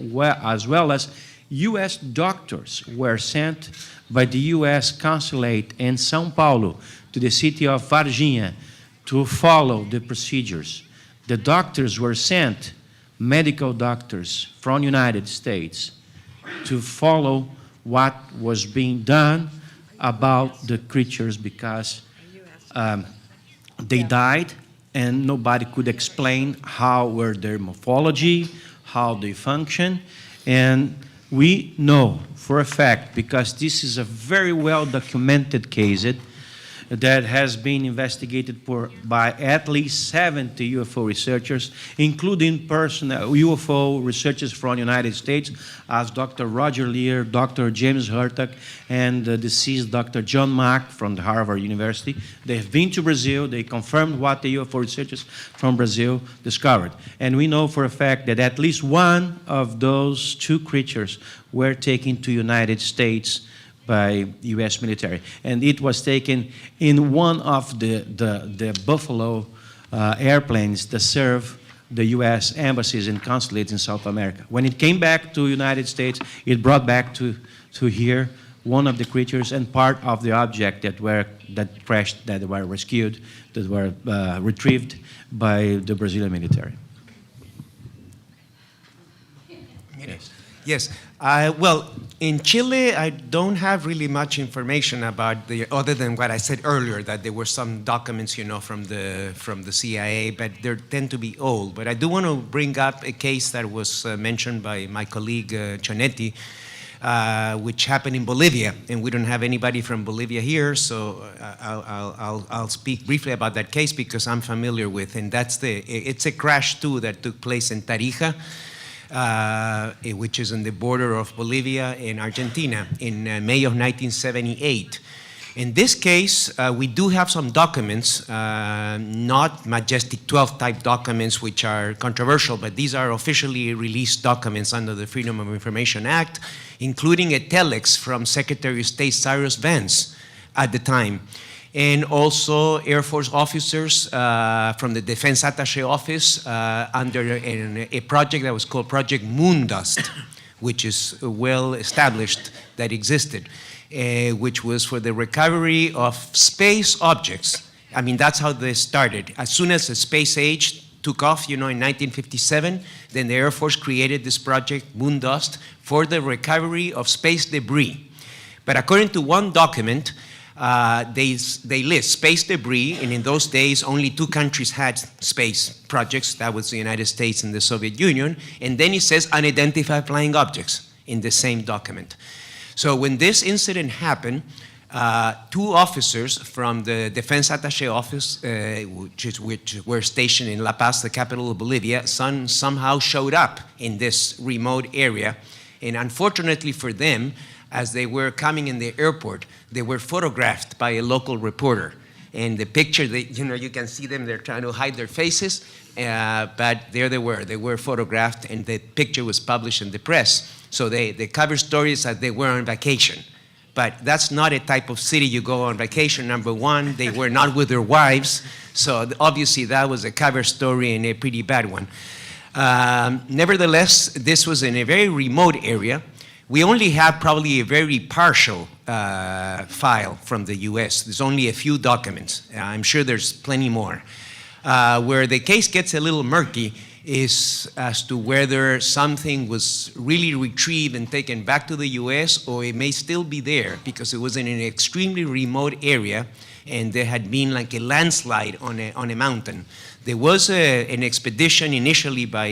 as well as U.S. doctors were sent by the U.S. consulate in São Paulo to the city of Varginha to follow the procedures. The doctors were sent, medical doctors from the United States, to follow what was being done about the creatures, because they died and nobody could explain how were their morphology, how they function. And we know for a fact, because this is a very well documented case that has been investigated by at least 70 UFO researchers, including UFO researchers from the United States, as Dr. Roger Lear, Dr. James Hurtak, and the deceased Dr. John Mack from the Harvard University. They have been to Brazil. They confirmed what the UFO researchers from Brazil discovered. And we know for a fact that at least one of those two creatures were taken to the United States by U.S. military, and it was taken in one of the Buffalo airplanes that serve the U.S. embassies and consulates in South America. When it came back to the United States, it brought back to here one of the creatures and part of the object that crashed, that were rescued, that were retrieved by the Brazilian military. Yes.
Yes. Well, in Chile, I don't have really much information about other than what I said earlier, that there were some documents, from the CIA, but they tend to be old. But I do want to bring up a case that was mentioned by my colleague Chonetti, which happened in Bolivia, and we don't have anybody from Bolivia here, so I'll speak briefly about that case because I'm familiar with, and it's a crash too that took place in Tarija, which is on the border of Bolivia and Argentina in May of 1978. In this case, we do have some documents, not Majestic 12 type documents, which are controversial, but these are officially released documents under the Freedom of Information Act, including a telex from Secretary of State Cyrus Vance at the time. And also Air Force officers from the Defense Attaché Office under a project that was called Project Moondust, which is well established that existed, which was for the recovery of space objects. I mean, that's how they started. As soon as the space age took off, in 1957, then the Air Force created this project Moondust for the recovery of space debris. But according to one document, they list space debris, and in those days only two countries had space projects. That was the United States and the Soviet Union. And then it says unidentified flying objects in the same document. So when this incident happened, two officers from the Defense Attaché Office, which were stationed in La Paz, the capital of Bolivia, somehow showed up in this remote area. And unfortunately for them, as they were coming in the airport, they were photographed by a local reporter. And the picture, you can see them, they're trying to hide their faces, but there they were photographed, and the picture was published in the press. So they cover stories that they were on vacation. But that's not a type of city you go on vacation. Number one, they were not with their wives, so obviously that was a cover story and a pretty bad one. Nevertheless, this was in a very remote area. We only have probably a very partial file from the US. There's only a few documents. I'm sure there's plenty more. Where the case gets a little murky is as to whether something was really retrieved and taken back to the US, or it may still be there because it was in an extremely remote area and there had been like a landslide on a mountain. There was an expedition initially by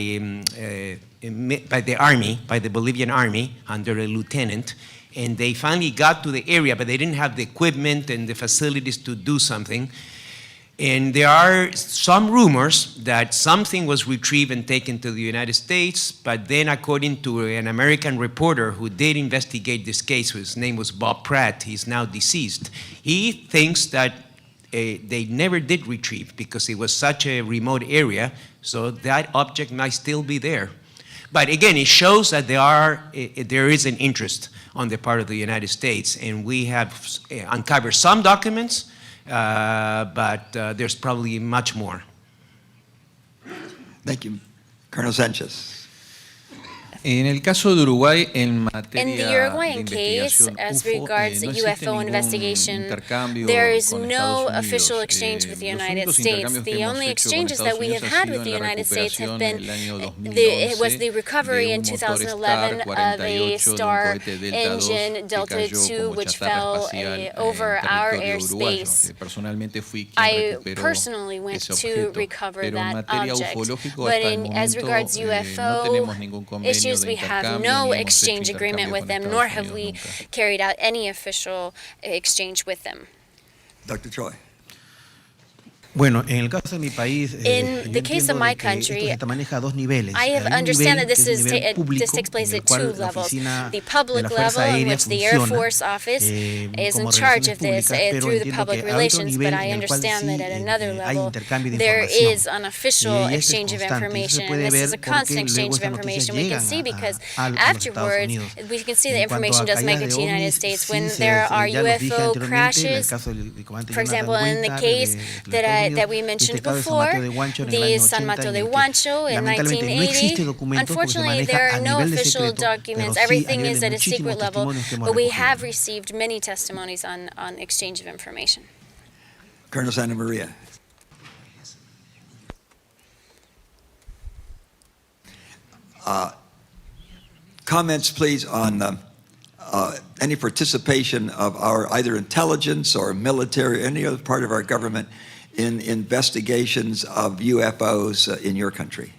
the army, by the Bolivian army, under a lieutenant, and they finally got to the area, but they didn't have the equipment and the facilities to do something. And there are some rumors that something was retrieved and taken to the United States, but then according to an American reporter who did investigate this case, his name was Bob Pratt, he's now deceased, he thinks that they never did retrieve because it was such a remote area, so that object might still be there. But again, it shows that there is an interest on the part of the United States, and we have uncovered some documents, but there's probably much more.
Thank you. Colonel Sanchez.
En el caso de Uruguay, en
In
materia
the
de
Uruguayan case,
investigación
as
UFO,
regards
no existe
UFO
ningún
investigation,
intercambio
there is
con
no
Estados
official
Unidos.
exchange with the
Los
United
únicos
States.
intercambios que
The
hemos
only
hecho con
exchanges that
Estados
we have
Unidos ha
had
sido
with
en
the
la
United States have
recuperación
been
en el año
it was
2011
the recovery
de
in
un motor
2011
Star
of a
48 de un
Star
cohete Delta
engine
II que
Delta
cayó
II,
como
which
chatarra
fell
espacial
over
en
our
territorio uruguayo.
airspace.
Personalmente fui quien
I
recuperó
personally went
ese
to
objeto,
recover
pero en
that
materia
object.
ufológico
But
hasta el
as
momento
regards
no
UFO
tenemos ningún convenio
issues,
de
we have
intercambio
no
ni hemos hecho
exchange agreement
intercambio
with
con
them,
Estados
nor have
Unidos
we
nunca.
carried out any official exchange with them.
Dr. Troy.
Bueno, en el caso de mi país,
In the case of my country,
esto se maneja a dos niveles.
I have
Hay un
understand
nivel
that
que es un nivel público,
this takes place
en el
at
cual
two
la
levels.
oficina
The
de
public
la Fuerza
level, in
Aérea
which the Air
funciona
Force Office is in
como
charge
relaciones
of this
públicas, pero
through the
entiendo
public
que hay otro
relations,
nivel
but I
en el cual
understand
sí
that at another
hay
level
intercambio de
there
información.
is an official
Y este es
exchange of
constante. Eso se
information, and
puede
this is
ver
a constant
porque luego
exchange of
estas noticias
information. We can
llegan
see because
a los Estados
afterwards
Unidos.
we can see the
En cuanto
information
a
does make
caídas
it
de
to the United
ovnis,
States.
sí
When
se-
there are
ya los dije
UFO
anteriormente, en el
crashes,
caso del comandante
for example,
Jonathan
in the
Goitar,
case
de los
that
Estados
that we
Unidos,
mentioned
este caso de San
before,
Mateo de Huancho en el
the
año
San
80,
Mateo
en
de
el que
Huancho in
lamentablemente no existe
1980.
documentos porque se
Unfortunately,
maneja
there
a
are no
nivel de
official
secreto,
documents.
pero sí a
Everything
nivel
is
de
at a
muchísimos
secret level,
testimonios que hemos
but we
recogido.
have received many testimonies on exchange of information.
Colonel Santa Maria. Comments, please, on any participation of our either intelligence or military, any other part of our government in investigations of UFOs in your country.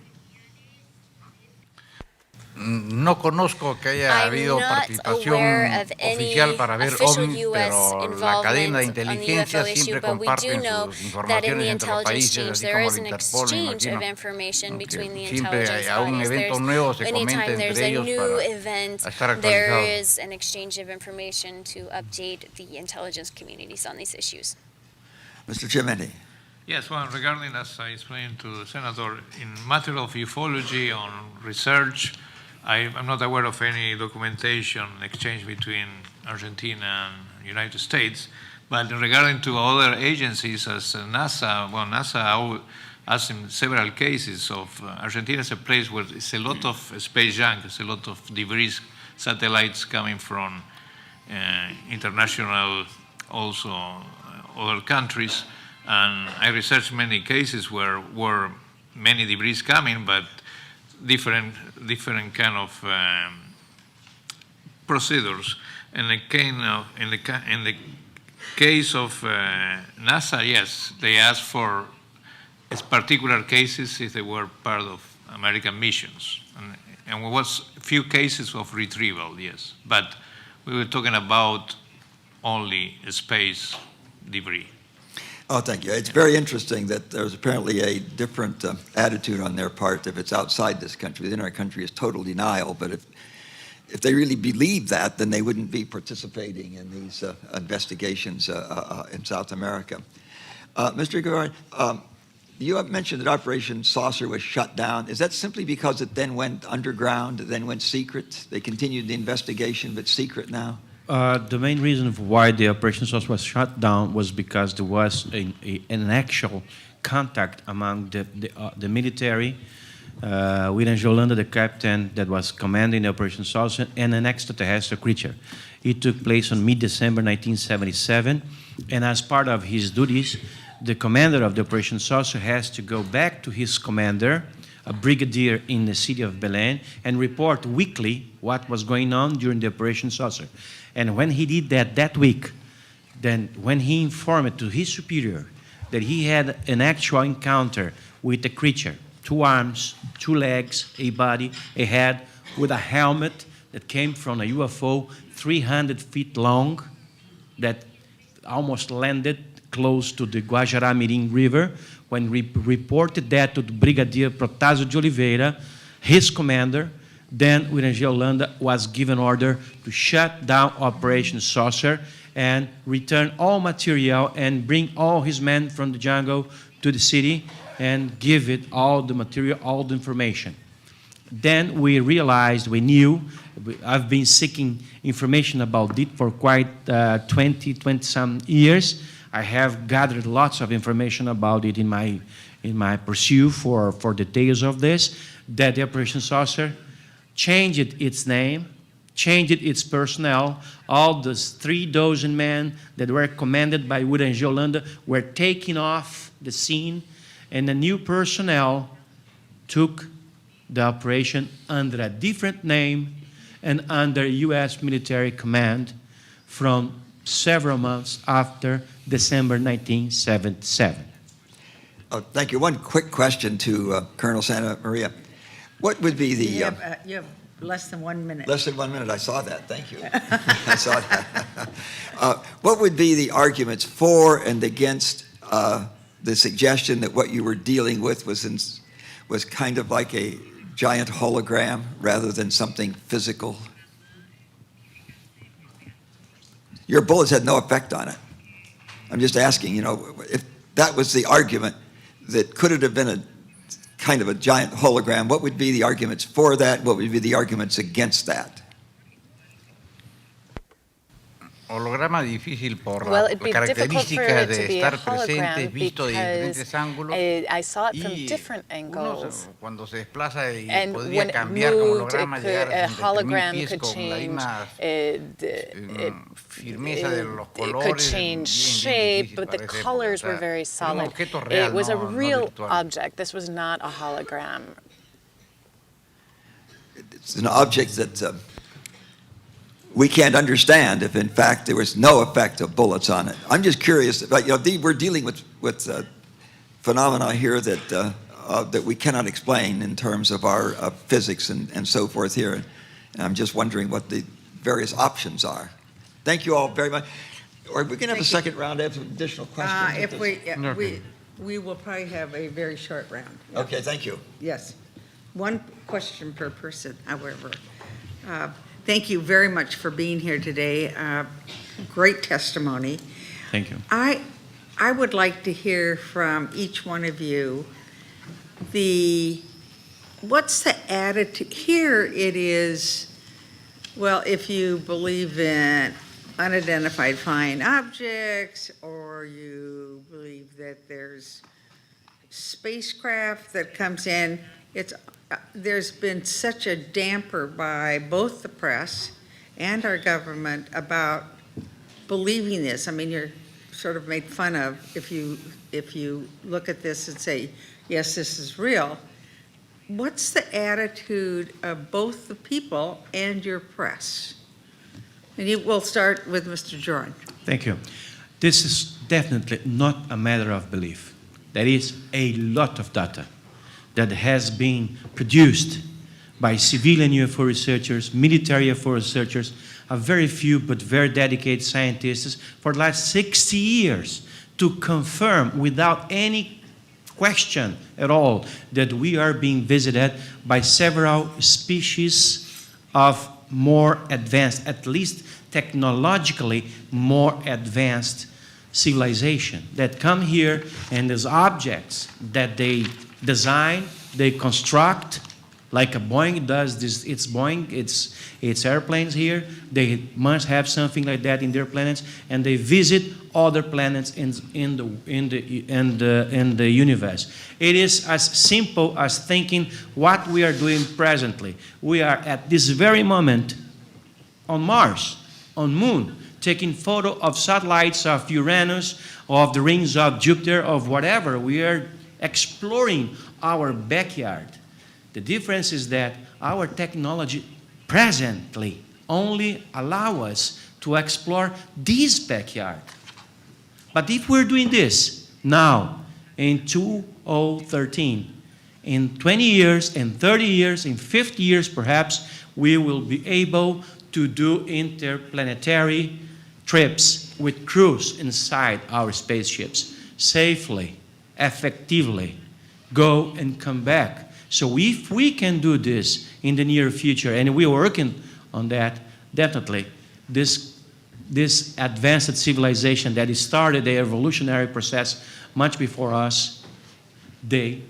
No conozco que haya
I'm
habido
not
participación
aware of any
oficial para ver
official
ovnis,
U.S.
pero la cadena de
involvement on the
inteligencia
UFO issue,
siempre
but we do
comparten
know
sus
that in
informaciones
the
entre los
intelligence
países,
exchange
así
there
como
is
el
an
Interpol, me
exchange of
imagino.
information between the
Siempre
intelligence
a un
bodies.
evento nuevo se comenta
Anytime there's
entre
a
ellos
new
para
event,
estar
there
actualizados.
is an exchange of information to update the intelligence communities on these issues.
Mr. Chimenti.
Yes, well, regarding, as I explained to the Senator, in matter of ufology, on research, I'm not aware of any documentation exchange between Argentina and United States. But regarding to other agencies, as NASA, well, NASA has in several cases of Argentina is a place where it's a lot of space junk, it's a lot of debris, satellites coming from international, also other countries. And I researched many cases where many debris coming, but different kind of procedures. In the case of NASA, yes, they asked for particular cases if they were part of American missions, and there was a few cases of retrieval, yes, but we were talking about only space debris.
Oh, thank you. It's very interesting that there's apparently a different attitude on their part if it's outside this country. Within our country is total denial, but if they really believe that, then they wouldn't be participating in these investigations in South America. Mr. Guevara, you have mentioned that Operation Saucer was shut down. Is that simply because it then went underground, then went secret? They continued the investigation, but secret now?
The main reason why the Operation Source was shut down was because there was an actual contact among the military, William Jolanda, the captain that was commanding the Operation Source, and an extraterrestrial creature. It took place on mid-December 1977, and as part of his duties, the commander of the Operation Saucer has to go back to his commander, a brigadier in the city of Belém, and report weekly what was going on during the Operation Saucer. And when he did that week, then when he informed to his superior that he had an actual encounter with a creature, 2 arms, 2 legs, a body, a head, with a helmet that came from a UFO 300 feet long that almost landed close to the Guajará-Mirim River. When we reported that to the Brigadier Protásio de Oliveira, his commander, then William Jolanda was given order to shut down Operation Saucer and return all material and bring all his men from the jungle to the city and give it all the material, all the information. Then we realized, we knew, I've been seeking information about it for quite 20-some years. I have gathered lots of information about it in in my pursuit for details of this, that the operation saucer changed its name, changed its personnel. All those 3 dozen men that were commanded by Wood and Yolanda were taken off the scene, and the new personnel took the operation under a different name and under U.S. military command from several months after December 1977.
Thank you. One quick question to Colonel Santa Maria. What would be the...
You have less than 1 minute.
Less than 1 minute. I saw that. Thank you. I saw that. What would be the arguments for and against the suggestion that what you were dealing with was kind of like a giant hologram rather than something physical? Your bullets had no effect on it. I'm just asking, if that was the argument, that could it have been a kind of a giant hologram, what would be the arguments for that? What would be the arguments against that?
Holograma difícil por
Well,
las
it'd be difficult for
características
it to
de
be a
estar presente,
hologram
visto de diferentes
because
ángulos.
I saw it from
Y
different
uno
angles.
cuando se desplaza y
And
podría
when it
cambiar como
moved,
holograma, llegar a
a
63,000
hologram
pies
could
con la
change,
misma firmeza de los
it could
colores.
change
bien
shape,
difícil
but the
para esa época.
colors
O sea,
were very
era un
solid.
objeto real,
It was a
no
real
virtual.
object. This was not a hologram.
It's an object that we can't understand if, in fact, there was no effect of bullets on it. I'm just curious. We're dealing with phenomena here that we cannot explain in terms of our physics and so forth here. And I'm just wondering what the various options are. Thank you all very much. Are we going to have a second round? I have some additional questions.
We will probably have a very short round.
Okay, thank you.
Yes. 1 question per person, however. Thank you very much for being here today. Great testimony.
Thank you.
I would like to hear from each one of you what's the attitude? Here it is, well, if you believe in unidentified flying objects, or you believe that there's spacecraft that comes in, there's been such a damper by both the press and our government about believing this. I mean, you're sort of made fun of if you look at this and say, yes, this is real. What's the attitude of both the people and your press? And we'll start with Mr. Joran.
Thank you. This is definitely not a matter of belief. There is a lot of data that has been produced by civilian UFO researchers, military UFO researchers, a very few but very dedicated scientists for the last 60 years to confirm without any question at all that we are being visited by several species of more advanced, at least technologically more advanced civilization that come here, and as objects that they design, they construct, like a Boeing does this. It's Boeing, it's airplanes here. They must have something like that in their planets, and they visit other planets in the universe. It is as simple as thinking what we are doing presently. We are at this very moment on Mars, on Moon, taking photo of satellites of Uranus, of the rings of Jupiter, of whatever. We are exploring our backyard. The difference is that our technology presently only allow us to explore this backyard. But if we're doing this now, in 2013, in 20 years, in 30 years, in 50 years perhaps, we will be able to do interplanetary trips with crews inside our spaceships safely, effectively, go and come back. So if we can do this in the near future, and we're working on that, definitely, this advanced civilization that started the evolutionary process much before us, they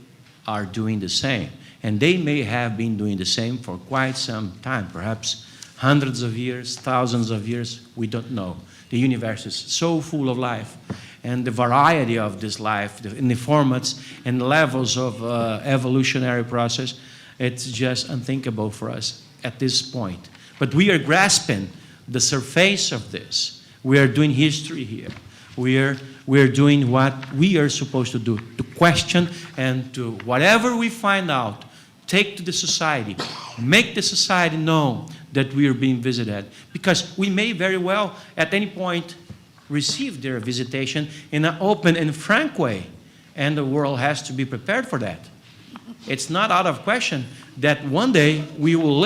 are doing the same. And they may have been doing the same for quite some time, perhaps hundreds of years, thousands of years, we don't know. The universe is so full of life. and the variety of this life, in the formats and levels of evolutionary process, it's just unthinkable for us at this point. But we are grasping the surface of this. We are doing history here. We are doing what we are supposed to do, to question and to whatever we find out, take to the society, make the society know that we are being visited. Because we may very well, at any point, receive their visitation in an open and frank way. And the world has to be prepared for that. It's not out of question that one day we will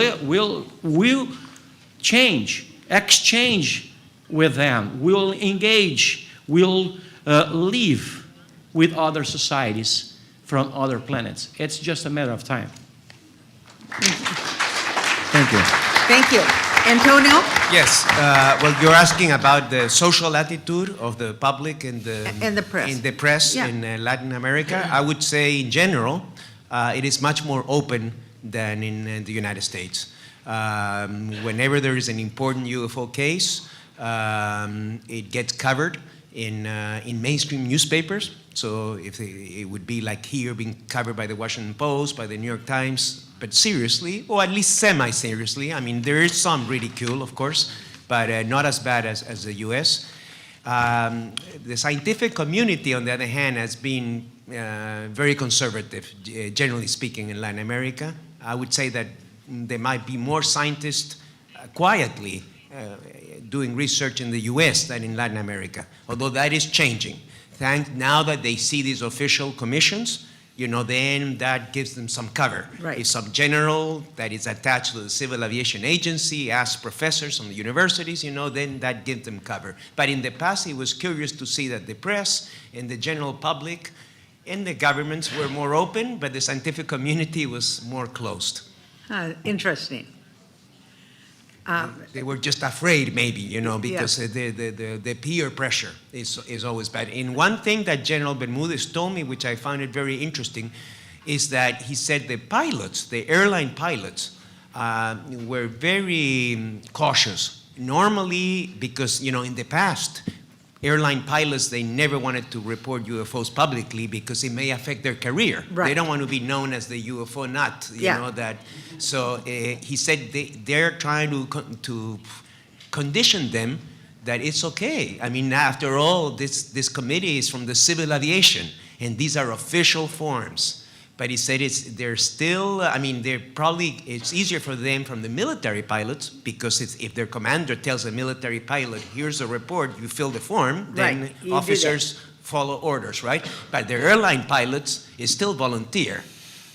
exchange with them, we'll engage, we'll live with other societies from other planets. It's just a matter of time. Thank you.
Thank you. Antonio?
Yes. Well, you're asking about the social attitude of the public and
the press.
In the press
Yeah.
in Latin America. I would say, in general, it is much more open than in the United States. Whenever there is an important UFO case, it gets covered in mainstream newspapers. So if it would be like here being covered by the Washington Post, by the New York Times, but seriously, or at least semi-seriously. I mean, there is some ridicule, of course, but not as bad as the US. The scientific community, on the other hand, has been very conservative, generally speaking, in Latin America. I would say that there might be more scientists quietly doing research in the US than in Latin America, although that is changing. Now that they see these official commissions, then that gives them some cover.
Right.
If some general that is attached to the Civil Aviation Agency asks professors from the universities, then that gives them cover. But in the past, it was curious to see that the press and the general public and the governments were more open, but the scientific community was more closed.
Interesting.
They were just afraid, maybe, because the peer pressure is always bad. And one thing that General Bermudez told me, which I found it very interesting, is that he said the pilots, the airline pilots, were very cautious. Normally, because, in the past, airline pilots, they never wanted to report UFOs publicly because it may affect their career.
Right.
They don't want to be known as the UFO nut, you know that. So he said they're trying to condition them that it's okay. I mean, after all, this committee is from the Civil Aviation, and these are official forms. But he said they're still, it's easier for them from the military pilots, because if their commander tells a military pilot, here's a report, you fill the form, then officers follow orders, right? But the airline pilots is still volunteer.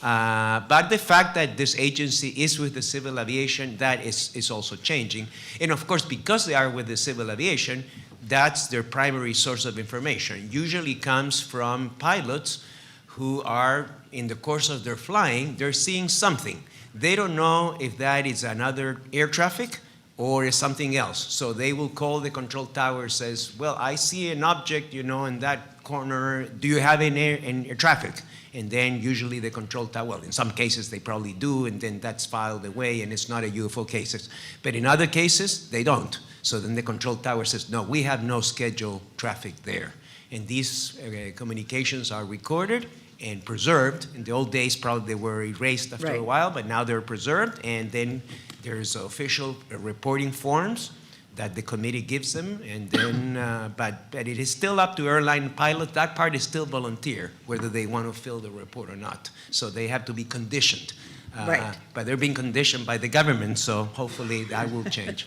But the fact that this agency is with the Civil Aviation, that is also changing. And of course, because they are with the Civil Aviation, that's their primary source of information. Usually comes from pilots who are, in the course of their flying, they're seeing something. They don't know if that is another air traffic or is something else. So they will call the control tower, says, well, I see an object, in that corner. Do you have any air traffic? And then usually the control tower, well, in some cases they probably do, and then that's filed away and it's not a UFO case. But in other cases, they don't. So then the control tower says, no, we have no scheduled traffic there. And these communications are recorded and preserved. In the old days, probably they were erased after a while, but now they're preserved. And then there's official reporting forms that the committee gives them. And then, but it is still up to airline pilots. That part is still volunteer, whether they want to fill the report or not. So they have to be conditioned. But they're being conditioned by the government, so hopefully that will change.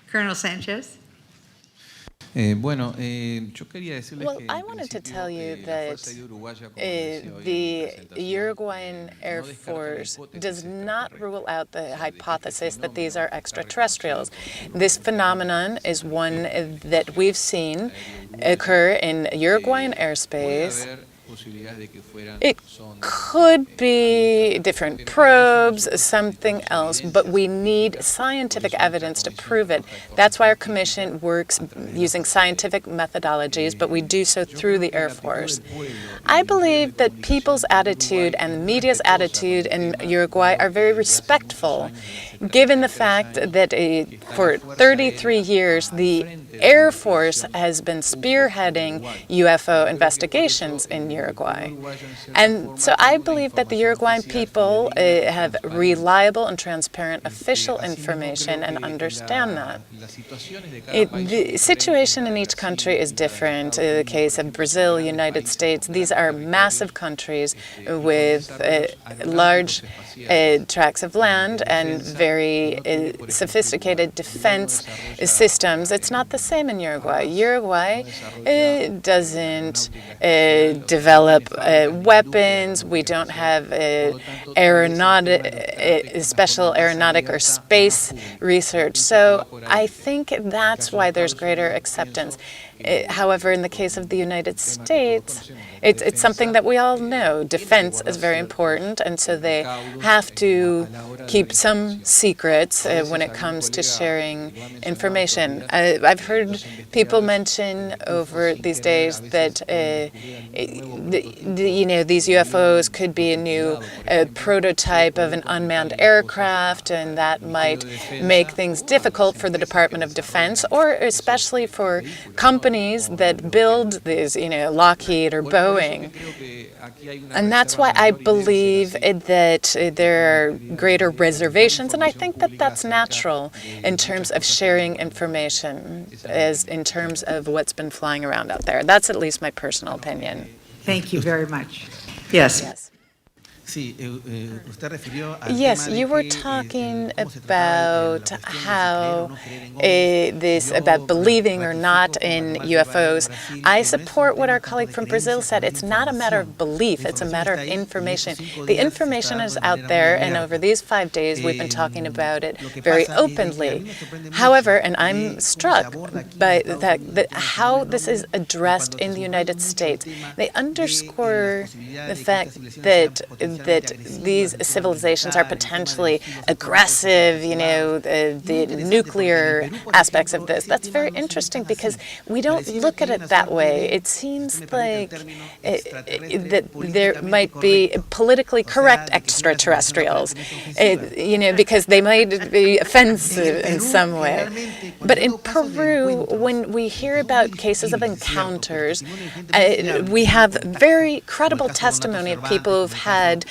Colonel Sanchez?
Yo quería decirles
Well,
que
I wanted to tell you
la
that
Fuerza Aérea Uruguaya, como decía hoy en la
the
presentación,
Uruguayan Air Force does not rule out the hypothesis that these are extraterrestrials. This phenomenon is one that we've seen occur in Uruguayan airspace, It could be different probes, something else, but we need scientific evidence to prove it. That's why our commission works using scientific methodologies, but we do so through the Air Force. I believe that people's attitude and the media's attitude in Uruguay are very respectful, given the fact that for 33 years, the Air Force has been spearheading UFO investigations in Uruguay. And so I believe that the Uruguayan people have reliable and transparent official information and understand that. The situation in each country is different. In the case of Brazil, United States, these are massive countries with large tracts of land and very sophisticated defense systems. It's not the same in Uruguay. Uruguay doesn't develop weapons. We don't have special aeronautic or space research. So I think that's why there's greater acceptance. However, in the case of the United States, it's something that we all know. Defense is very important, and so they have to keep some secrets when it comes to sharing information. I've heard people mention over these days that these UFOs could be a new prototype of an unmanned aircraft, and that might make things difficult for the Department of Defense, or especially for companies that build these, Lockheed or Boeing. And that's why I believe that there are greater reservations, and I think that that's natural in terms of sharing information, as in terms of what's been flying around out there. That's at least my personal opinion.
Thank you very much. Yes.
Yes, you were talking about how about believing or not in UFOs. I support what our colleague from Brazil said. It's not a matter of belief, it's a matter of information. The information is out there, and over these 5 days we've been talking about it very openly. However, and I'm struck by how this is addressed in the United States. They underscore the fact that these civilizations are potentially aggressive, the nuclear aspects of this. That's very interesting because we don't look at it that way. It seems like that there might be politically correct extraterrestrials, because they might be offensive in some way. But in Peru, when we hear about cases of encounters, we have very credible testimony of people who've had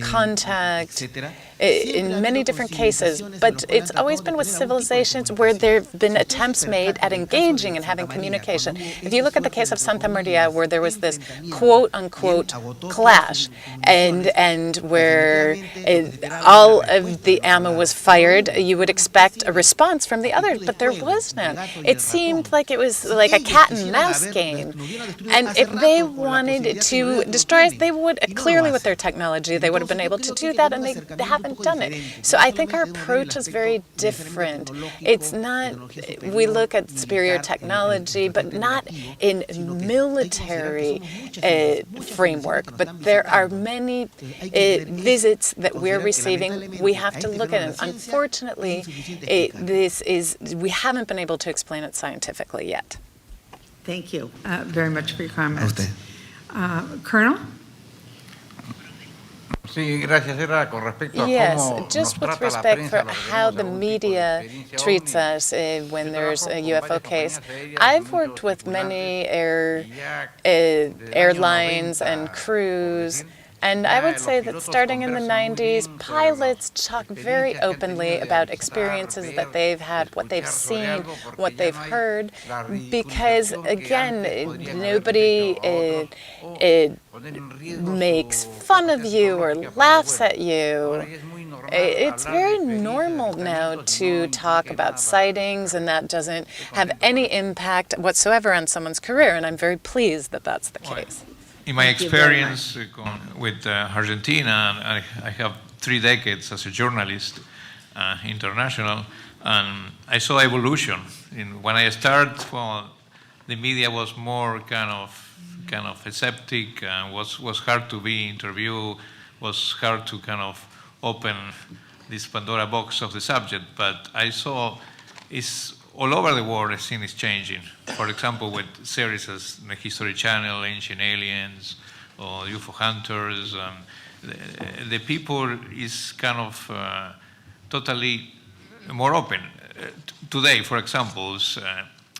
contact in many different cases, but it's always been with civilizations where there have been attempts made at engaging and having communication. If you look at the case of Santa Maria, where there was this quote-unquote clash, and where all of the ammo was fired, you would expect a response from the others, but there was none. It seemed like it was like a cat and mouse game. And if they wanted to destroy us, they would, clearly with their technology, they would have been able to do that, and they haven't done it. So I think our approach is very different. It's not, we look at superior technology, but not in military framework. But there are many visits that we're receiving. We have to look at it. Unfortunately, we haven't been able to explain it scientifically yet.
Thank you very much for your comments. Colonel?
Yes, just with respect for how the media treats us when there's a UFO case. I've worked with many airlines and crews, and I would say that starting in the 90s, pilots talk very openly about experiences that they've had, what they've seen, what they've heard, because, again, nobody makes fun of you or laughs at you. It's very normal now to talk about sightings, and that doesn't have any impact whatsoever on someone's career, and I'm very pleased that that's the case.
In my experience with Argentina, I have 3 decades as a journalist, international, and I saw evolution. When I started, the media was more kind of skeptic, and was hard to be interviewed, was hard to kind of open this Pandora box of the subject. But I saw it's all over the world, the scene is changing. For example, with series as the History Channel, Ancient Aliens, or UFO Hunters, the people is kind of totally more open. Today, for example,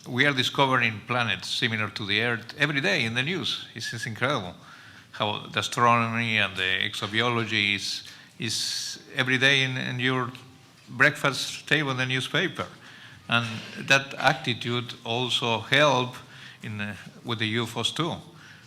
we are discovering planets similar to the Earth every day in the news. It's incredible how the astronomy and the exobiology is every day in your breakfast table in the newspaper. And that attitude also help with the UFOs too.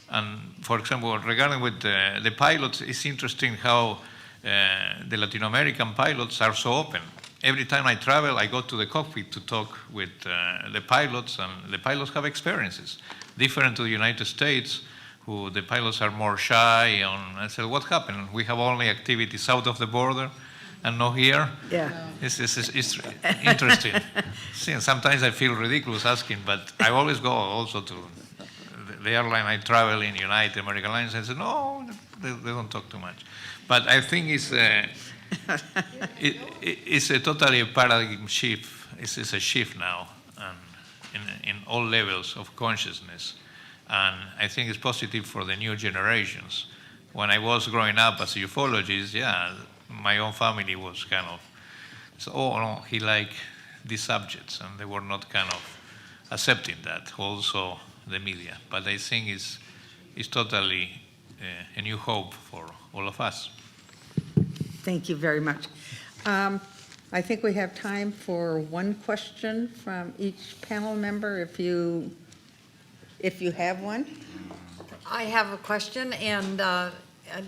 And for example, regarding with the pilots, it's interesting how the Latin American pilots are so open. Every time I travel, I go to the cockpit to talk with the pilots, and the pilots have experiences different to the United States, who the pilots are more shy. I said, what happened? We have only activities south of the border and not here?
Yeah.
It's interesting. See, sometimes I feel ridiculous asking, but I always go also to the airline I travel in, United American Airlines, and say, no, they don't talk too much. But I think it's a totally paradigm shift. It's a shift now, in all levels of consciousness. And I think it's positive for the new generations. When I was growing up as a ufologist, my own family was kind of, so, oh, no, he liked these subjects, and they were not kind of accepting that, also the media. But I think it's totally a new hope for all of us.
Thank you very much. I think we have time for one question from each panel member, if you have one.
I have a question, and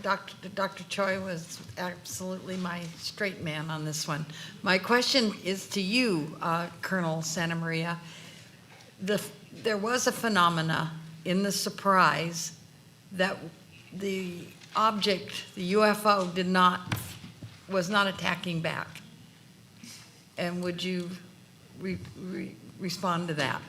Dr. Choi was absolutely my straight man on this one. My question is to you, Colonel Santa Maria. There was a phenomena in the surprise that the object, the UFO, was not attacking back. And would you respond to that?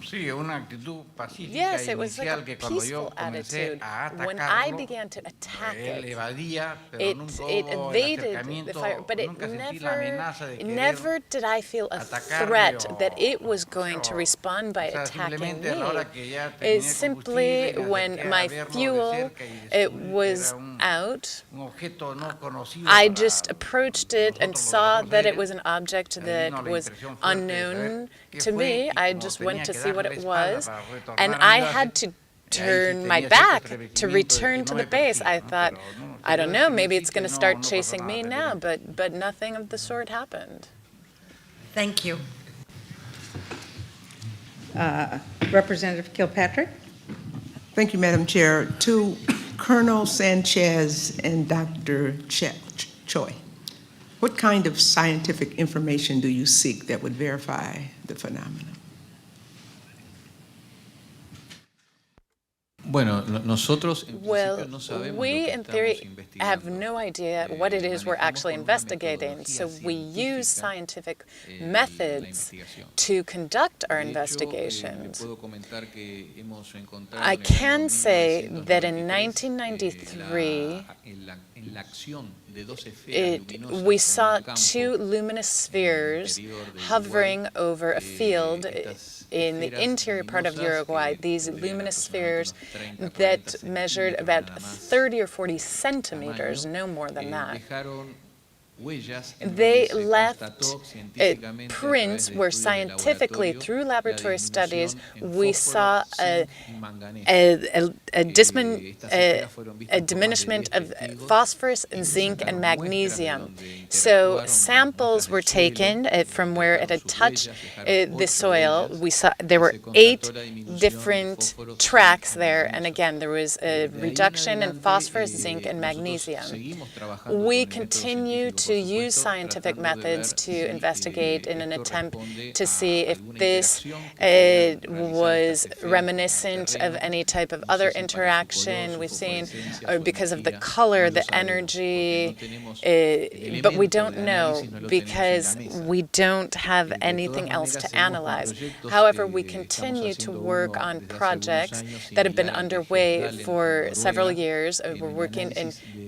Sí, una actitud pacífica
Yes, it was like
inicial
a
que cuando yo
peaceful
comencé
attitude.
a
When I
atacarlo,
began to attack
él
it,
evadía, pero
it
nunca hubo el
evaded the
acercamiento,
fire, but it
nunca sentí la amenaza de querer
never did I feel a
atacarme
threat
o-
that it was going to
o-
respond by
o sea,
attacking
simplemente a la
me.
hora que ya terminé
It's simply
combustible, me
when
acerqué a
my
verlo de
fuel
cerca y
it
descubrí que
was
era
out,
un objeto no conocido
I
para
just approached it and
nosotros los
saw
de
that it
aéreos.
was an object
Ahí
that
vino la
was
impresión fuerte de saber
unknown
qué
to
fue,
me.
y
I
como
just
tenía
went to
que
see what
darle
it
la
was,
espalda para retornar
and
a mi
I
base,
had to
y ahí sí
turn
tenía
my
cierto
back to
atrevimiento de que
return
no
to
me
the base.
persiga,
I
¿no?
thought,
Pero no,
I don't
pero
know,
en
maybe it's
principio
going to
no-
start
no pasó
chasing
nada
me now,
relevante.
but nothing of the sort happened.
Thank you.
Representative Kilpatrick?
Thank you, Madam Chair. To Colonel Sanchez and Dr. Choi, what kind of scientific information do you seek that would verify the phenomenon?
Bueno, nosotros en
Well,
principio no sabemos lo
we
que
in
estamos
theory have
investigando.
no idea what it is we're
Manejamos
actually
con una
investigating, so
metodología
we use
científica,
scientific
la
methods
investigación.
to conduct our
De hecho,
investigations.
puedo comentar que hemos encontrado
I
en el
can
año
say that in
1993,
1993,
en la acción de dos esferas luminosas
we
en
saw
un campo
two luminous spheres
interior de
hovering
Uruguay,
over a field
estas
in the
esferas
interior part of
luminosas
Uruguay,
que
these
medían
luminous
aproximadamente
spheres
unos 30, 40
that measured
centímetros
about
nada más
30 or 40 centimeters,
tamaño,
no more than that.
dejaron huellas en
They
donde se
left
constató científicamente a
prints
través de
where
estudios de
scientifically,
laboratorio,
through
la
laboratory studies,
disminución en
we
fósforo,
saw
zinc y manganeso.
a
Estas esferas fueron vistas por más de
diminishment
10
of
testigos
phosphorus
y
and
se
zinc
sacaron
and
muestras de
magnesium.
donde
So
interactuaron
samples
las
were
muestras del
taken
suelo,
from where it had
sus
touched
huellas, dejaron
the
8
soil.
huellas,
We saw there
y
were
se constató
8
la disminución de
different
fósforo, zinc
tracks
y
there, and
manganeso.
again there was a
De ahí en
reduction in
adelante,
phosphorus, zinc, and
nosotros
magnesium.
seguimos trabajando
We
con el método
continue
científico
to use scientific methods to investigate in an attempt to see if this was reminiscent of any type of other interaction we've seen, or because of the color, the energy, but we don't know because we don't have anything else to analyze. However, we continue to work on projects that have been underway for several years. We're working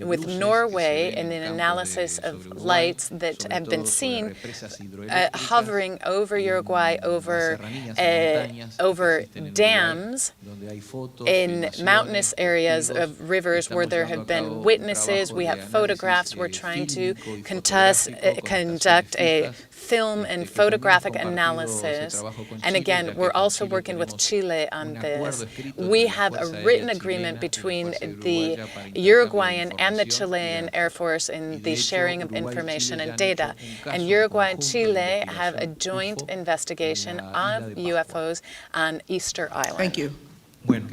with Norway in an analysis of lights that have been seen hovering over Uruguay, over dams in mountainous areas of rivers where there have been witnesses. We have photographs. We're trying to conduct a film and photographic analysis. And again, we're also working with Chile on this. We have a written agreement between the Uruguayan and the Chilean Air Force in the sharing of information and data. And Uruguay and Chile have a joint investigation of UFOs on Easter Island.
Thank you. Bueno,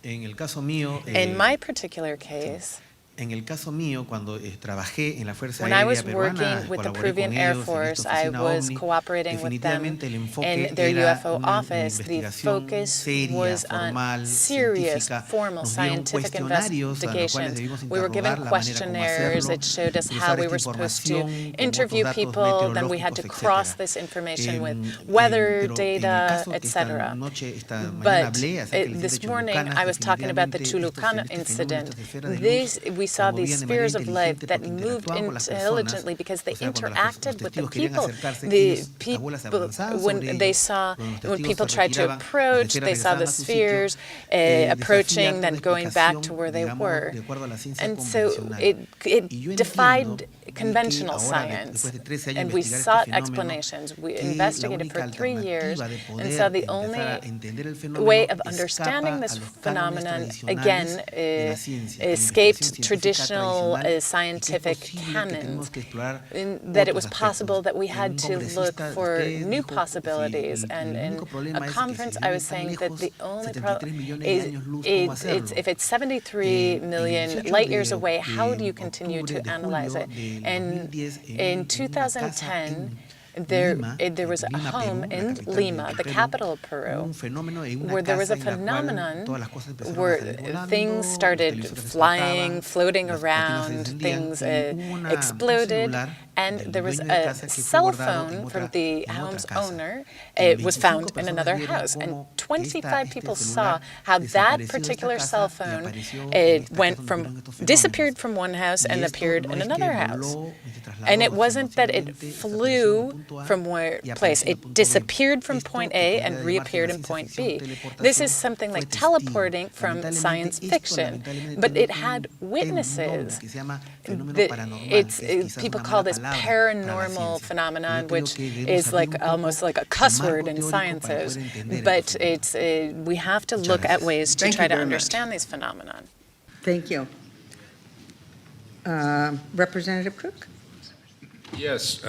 en el caso mío,
in my particular case,
en el caso mío, cuando trabajé en la Fuerza
when I
Aérea
was
Peruana,
working with the
colaboré
Peruvian
con
Air
ellos en
Force,
esta
I
oficina
was
OVNI.
cooperating with them
Definitivamente el enfoque
in their
era
UFO
una
office. The
investigación
focus
seria,
was
formal,
on serious,
científica.
formal
Nos dieron
scientific
cuestionarios a los cuales
investigations.
debimos
We were given
interrogar la manera como
questionnaires
hacerlo,
that showed us how
cruzar
we
esta
were supposed to
información con
interview
otros datos
people, then we had to
meteorológicos,
cross
etcétera.
this information with weather
Pero en el
data,
caso que esta
etc.
noche, esta mañana
But
hablé acerca del
this
incidente
morning
Chulucanas,
I was talking about the
definitivamente
Chulucana
este fenómeno,
incident.
estas esferas de luz
We saw
se
these
movían de
spheres
manera
of light
inteligente
that
porque
moved
interactuaban con las personas.
intelligently because they
O sea, cuando los
interacted with the
testigos querían
people.
acercarse,
The
ellos, las bolas se
people,
avanzaban
when
sobre
they
ellos.
saw,
Cuando los
when
testigos
people
se
tried to
retiraban,
approach,
las
they
esferas
saw the
regresaban a su
spheres
sitio,
approaching,
desafía
then
toda
going back to
explicación,
where they
digamos,
were.
de acuerdo a la ciencia
And so
convencional.
it
Y yo
defied
entiendo
conventional
que ahora,
science,
después de 13 años
and we
investigar
sought
este fenómeno,
explanations. We
que la
investigated for
única
3 years
alternativa de
and
poder
saw the
empezar
only
a entender el fenómeno
way of
escapa
understanding
a
this
los cánones
phenomenon,
tradicionales
again,
de la ciencia. La
escaped
investigación científica
traditional
tradicional, y que es
scientific
posible que
canons,
tenemos que explorar
that it was
otros
possible
aspectos.
that we had
Un
to look
congresista de
for
ustedes
new
dijo,
possibilities.
si
And
el
in
único problema
a
es que
conference,
si
I was
viven tan
saying that
lejos,
the only
73 millones de
is
años luz, ¿cómo hacerlo?
if it's 73 million
18
light years
de
away, how do you continue
octubre
to
de
analyze
julio
it?
del
And
2010
in
una casa
2010,
en
there
Lima,
was a
Lima,
home
Perú, la
in
capital
Lima,
de
the
Perú,
capital of
hubo
Peru,
un fenómeno en una
where there was a
casa en la cual
phenomenon
todas las cosas empezaron a
where
salir volando,
things
los
started
televisores
flying,
explotaban,
floating
las cortinas se
around,
encendían,
things
y hubo un
exploded,
celular
and
del
there was
dueño de
a
casa que fue
cell
guardado en
phone
otra-
from the
en otra
home's
casa.
owner.
Y
It was
25
found in
personas
another
vieron
house, and
cómo
25 people saw
celular
how that
desapareció de esta
particular
casa
cell
y
phone
apareció en esta
went
casa donde
from
ocurrieron estos fenómenos.
disappeared from one house
Y
and
esto
appeared
no
in
es que
another house.
voló y se trasladó,
And it
sino
wasn't that it
simplemente
flew
desapareció en punto A
from where
y
place.
apareció en
It
punto B.
disappeared from
Esto,
point
que
A
podría
and
llamarse
reappeared
la
in
ciencia
point
ficción,
B. This
teleportación,
is something
fue
like
testigo.
teleporting from
Lamentablemente,
science
esto,
fiction,
lamentablemente,
but
tiene
it had
un
witnesses.
nombre que se llama fenómeno
That
paranormal,
it's
que es quizás
people
una
call
mala
this
palabra para la
paranormal
ciencia.
phenomenon,
Yo creo
which
que debemos
is
abrir
like
un poco
almost like a
el
cuss
marco
word in
teórico para
sciences.
poder entender
But
este fenómeno.
it's we have to
Muchas
look at
gracias.
ways to
Thank
try
you
to
very much.
understand these phenomenon.
Thank you. Representative Cook?
Yes,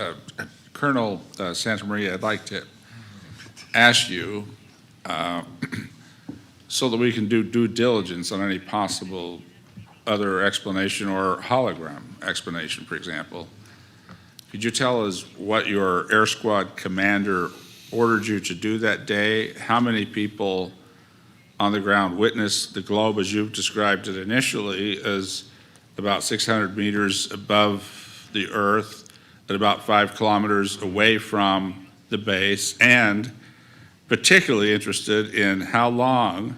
Colonel Santa Maria, I'd like to ask you, so that we can do due diligence on any possible other explanation or hologram explanation, for example, could you tell us what your air squad commander ordered you to do that day? How many people on the ground witnessed the globe as you've described it initially as about 600 meters above the Earth at about 5 kilometers away from the base, and particularly interested in how long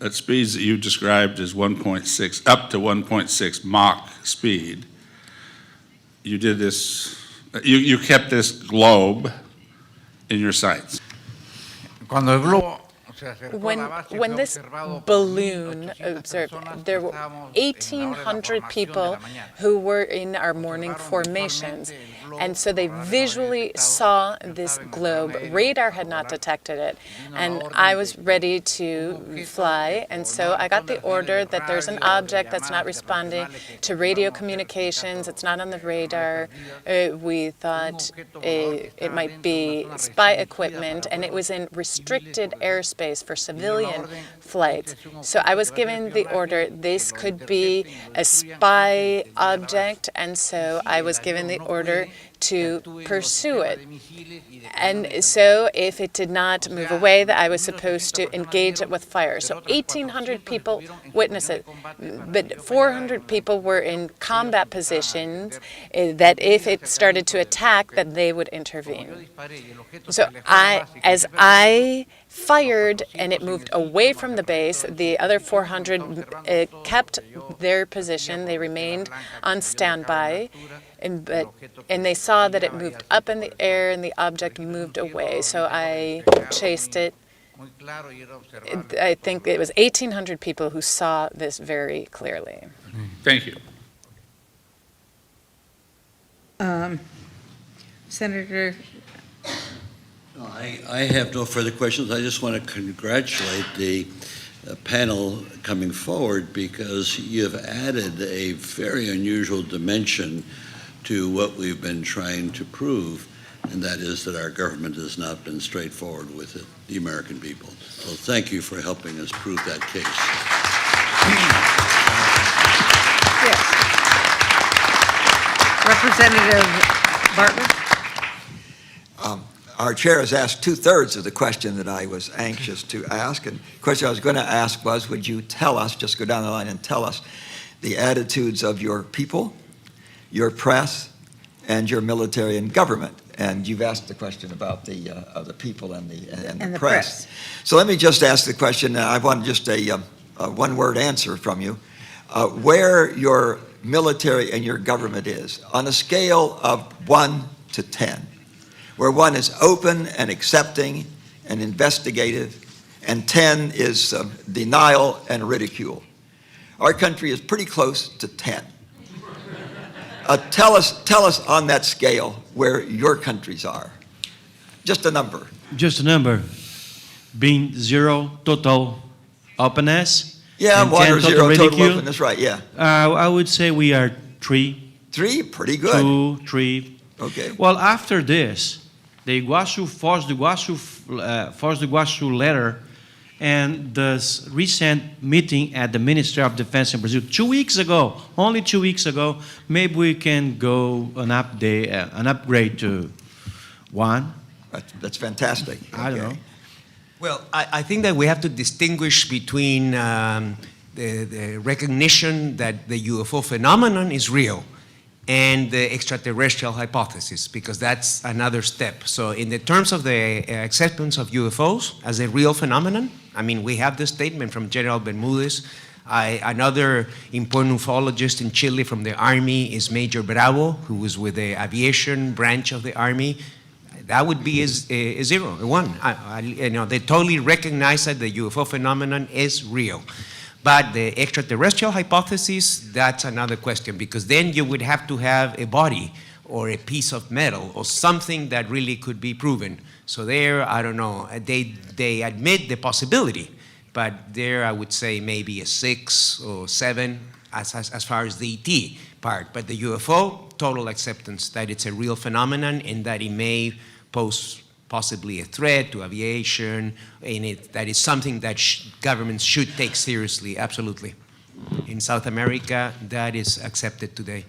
at speeds that you described as 1.6, up to 1.6 Mach speed, you did this, you kept this globe in your sights.
Cuando el globo
When this balloon observed, there were 1,800 people who were in our morning formations, And so they visually saw this globe. Radar had not detected it. And I was ready to fly. And so I got the order that there's an object that's not responding to radio communications. It's not on the radar. We thought it might be spy equipment, and it was in restricted airspace for civilian flights. So I was given the order, this could be a spy object, and so I was given the order to pursue it. And so if it did not move away, that I was supposed to engage it with fire. So 1,800 people witnessed it, but 400 people were in combat positions that if it started to attack, that they would intervene. So as I fired and it moved away from the base, the other 400 kept their position. They remained on standby. And they saw that it moved up in the air and the object moved away. So I chased it. I think it was 1,800 people who saw this very clearly.
Thank you.
Senator?
No, I have no further questions. I just want to congratulate the panel coming forward because you've added a very unusual dimension to what we've been trying to prove, and that is that our government has not been straightforward with it, the American people. So thank you for helping us prove that case.
Yes. Representative Bartlett?
Our chair has asked 2/3 of the question that I was anxious to ask. And the question I was going to ask was, would you tell us, just go down the line and tell us the attitudes of your people, your press, and your military and government? And you've asked the question about the people and the press. So let me just ask the question. I want just a one-word answer from you. Where your military and your government is on a scale of 1 to 10, where 1 is open and accepting and investigative, and 10 is denial and ridicule. Our country is pretty close to 10. Tell us on that scale where your countries are. Just a number.
Just a number. Being 0 total openness.
Yeah,
and
1 or 0
ridicule.
total openness, right, yeah.
I would say we are 3.
3? Pretty good.
2, 3.
Okay.
Well, after this, the Foz do Iguaçu letter and the recent meeting at the Ministry of Defense in Brazil 2 weeks ago, only 2 weeks ago, maybe we can go an upgrade to 1.
That's fantastic.
I don't know.
Well, I think that we have to distinguish between the recognition that the UFO phenomenon is real and the extraterrestrial hypothesis, because that's another step. So in the terms of the acceptance of UFOs as a real phenomenon, I mean, we have the statement from General Bermudez. Another important ufologist in Chile from the Army is Major Bravo, who was with the aviation branch of the Army. That would be a 0, a 1. They totally recognize that the UFO phenomenon is real. But the extraterrestrial hypothesis, that's another question, because then you would have to have a body or a piece of metal or something that really could be proven. So there, I don't know, they admit the possibility, but there I would say maybe a 6 or 7 as far as the ET part. But the UFO, total acceptance that it's a real phenomenon and that it may pose possibly a threat to aviation, and that is something that governments should take seriously, absolutely. In South America, that is accepted today.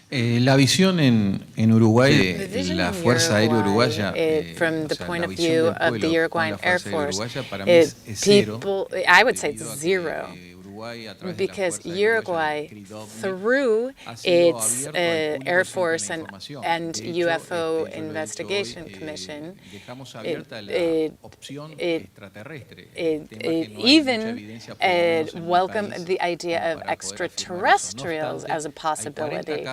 La visión en Uruguay de la Fuerza Aérea Uruguaya,
from the point of view of the Uruguayan Air Force, I would say it's 0. Because Uruguay, through its Air Force and UFO Investigation Commission, even welcomed the idea of extraterrestrials as a possibility.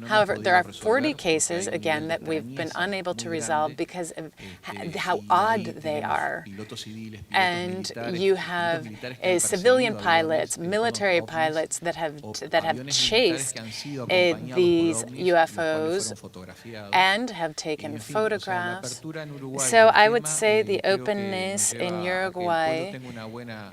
However, there are 40 cases, again, that we've been unable to resolve because of how odd they are. And you have civilian pilots, military pilots that have chased these UFOs and have taken photographs. So I would say the openness in Uruguay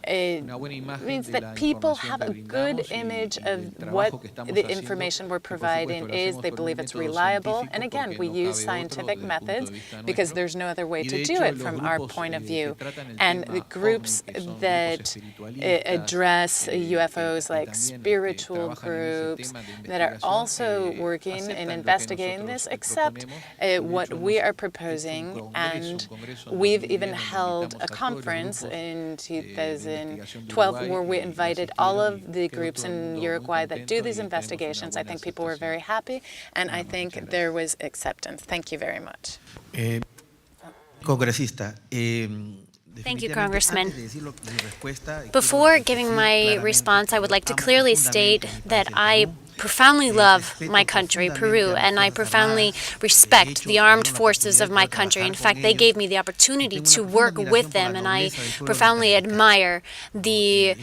means that people have a good image of what the information we're providing is. They believe it's reliable. And again, we use scientific methods because there's no other way to do it from our point of view. And the groups that address UFOs, like spiritual groups, that are also working and investigating this, accept what we are proposing. And we've even held a conference in 2012 where we invited all of the groups in Uruguay that do these investigations. I think people were very happy, and I think there was acceptance. Thank you very much.
Congresista,
Thank you, Congressman. Before giving my response, I would like to clearly state that I profoundly love my country, Peru, and I profoundly respect the armed forces of my country. In fact, they gave me the opportunity to work with them, and I profoundly admire the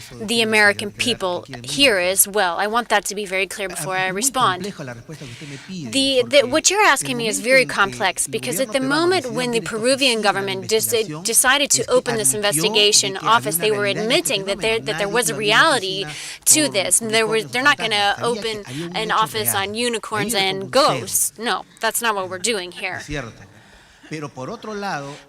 American people here as well. I want that to be very clear before I respond. What you're asking me is very complex, because at the moment when the Peruvian government decided to open this investigation office, they were admitting that there was a reality to this. They're not going to open an office on unicorns and ghosts. No, that's not what we're doing here.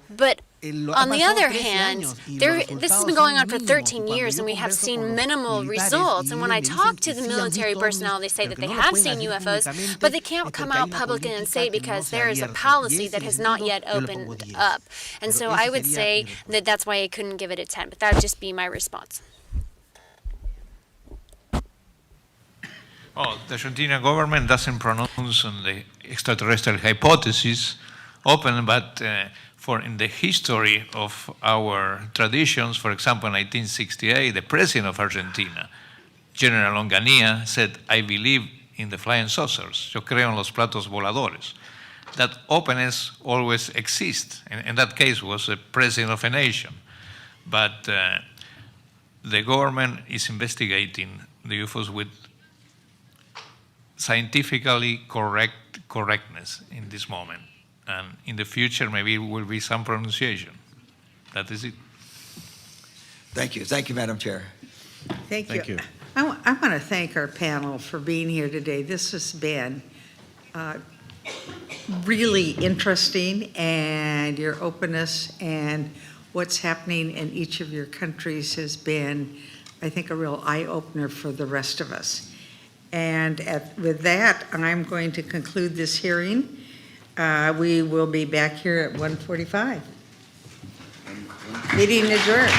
But on the other hand, this has been going on for 13 years, and we have seen minimal results. And when I talk to the military personnel, they say that they have seen UFOs, but they can't come out publicly and say it because there is a policy that has not yet opened up. And so I would say that that's why I couldn't give it a 10, but that would just be my response.
Oh, the Argentine government doesn't pronounce on the extraterrestrial hypothesis open, but in the history of our traditions, for example, in 1968, the president of Argentina, General Onganía, said, "I believe in the flying saucers. Yo creo en los platos voladores." That openness always exists. In that case, was the president of a nation. But the government is investigating the UFOs with scientifically correctness in this moment. And in the future, maybe it will be some pronunciation. That is it.
Thank you. Thank you, Madam Chair.
Thank you.
Thank you.
I want to thank our panel for being here today. This has been really interesting, and your openness and what's happening in each of your countries has been, I think, a real eye-opener for the rest of us. And with that, I'm going to conclude this hearing. We will be back here at 1:45. Meeting adjourned.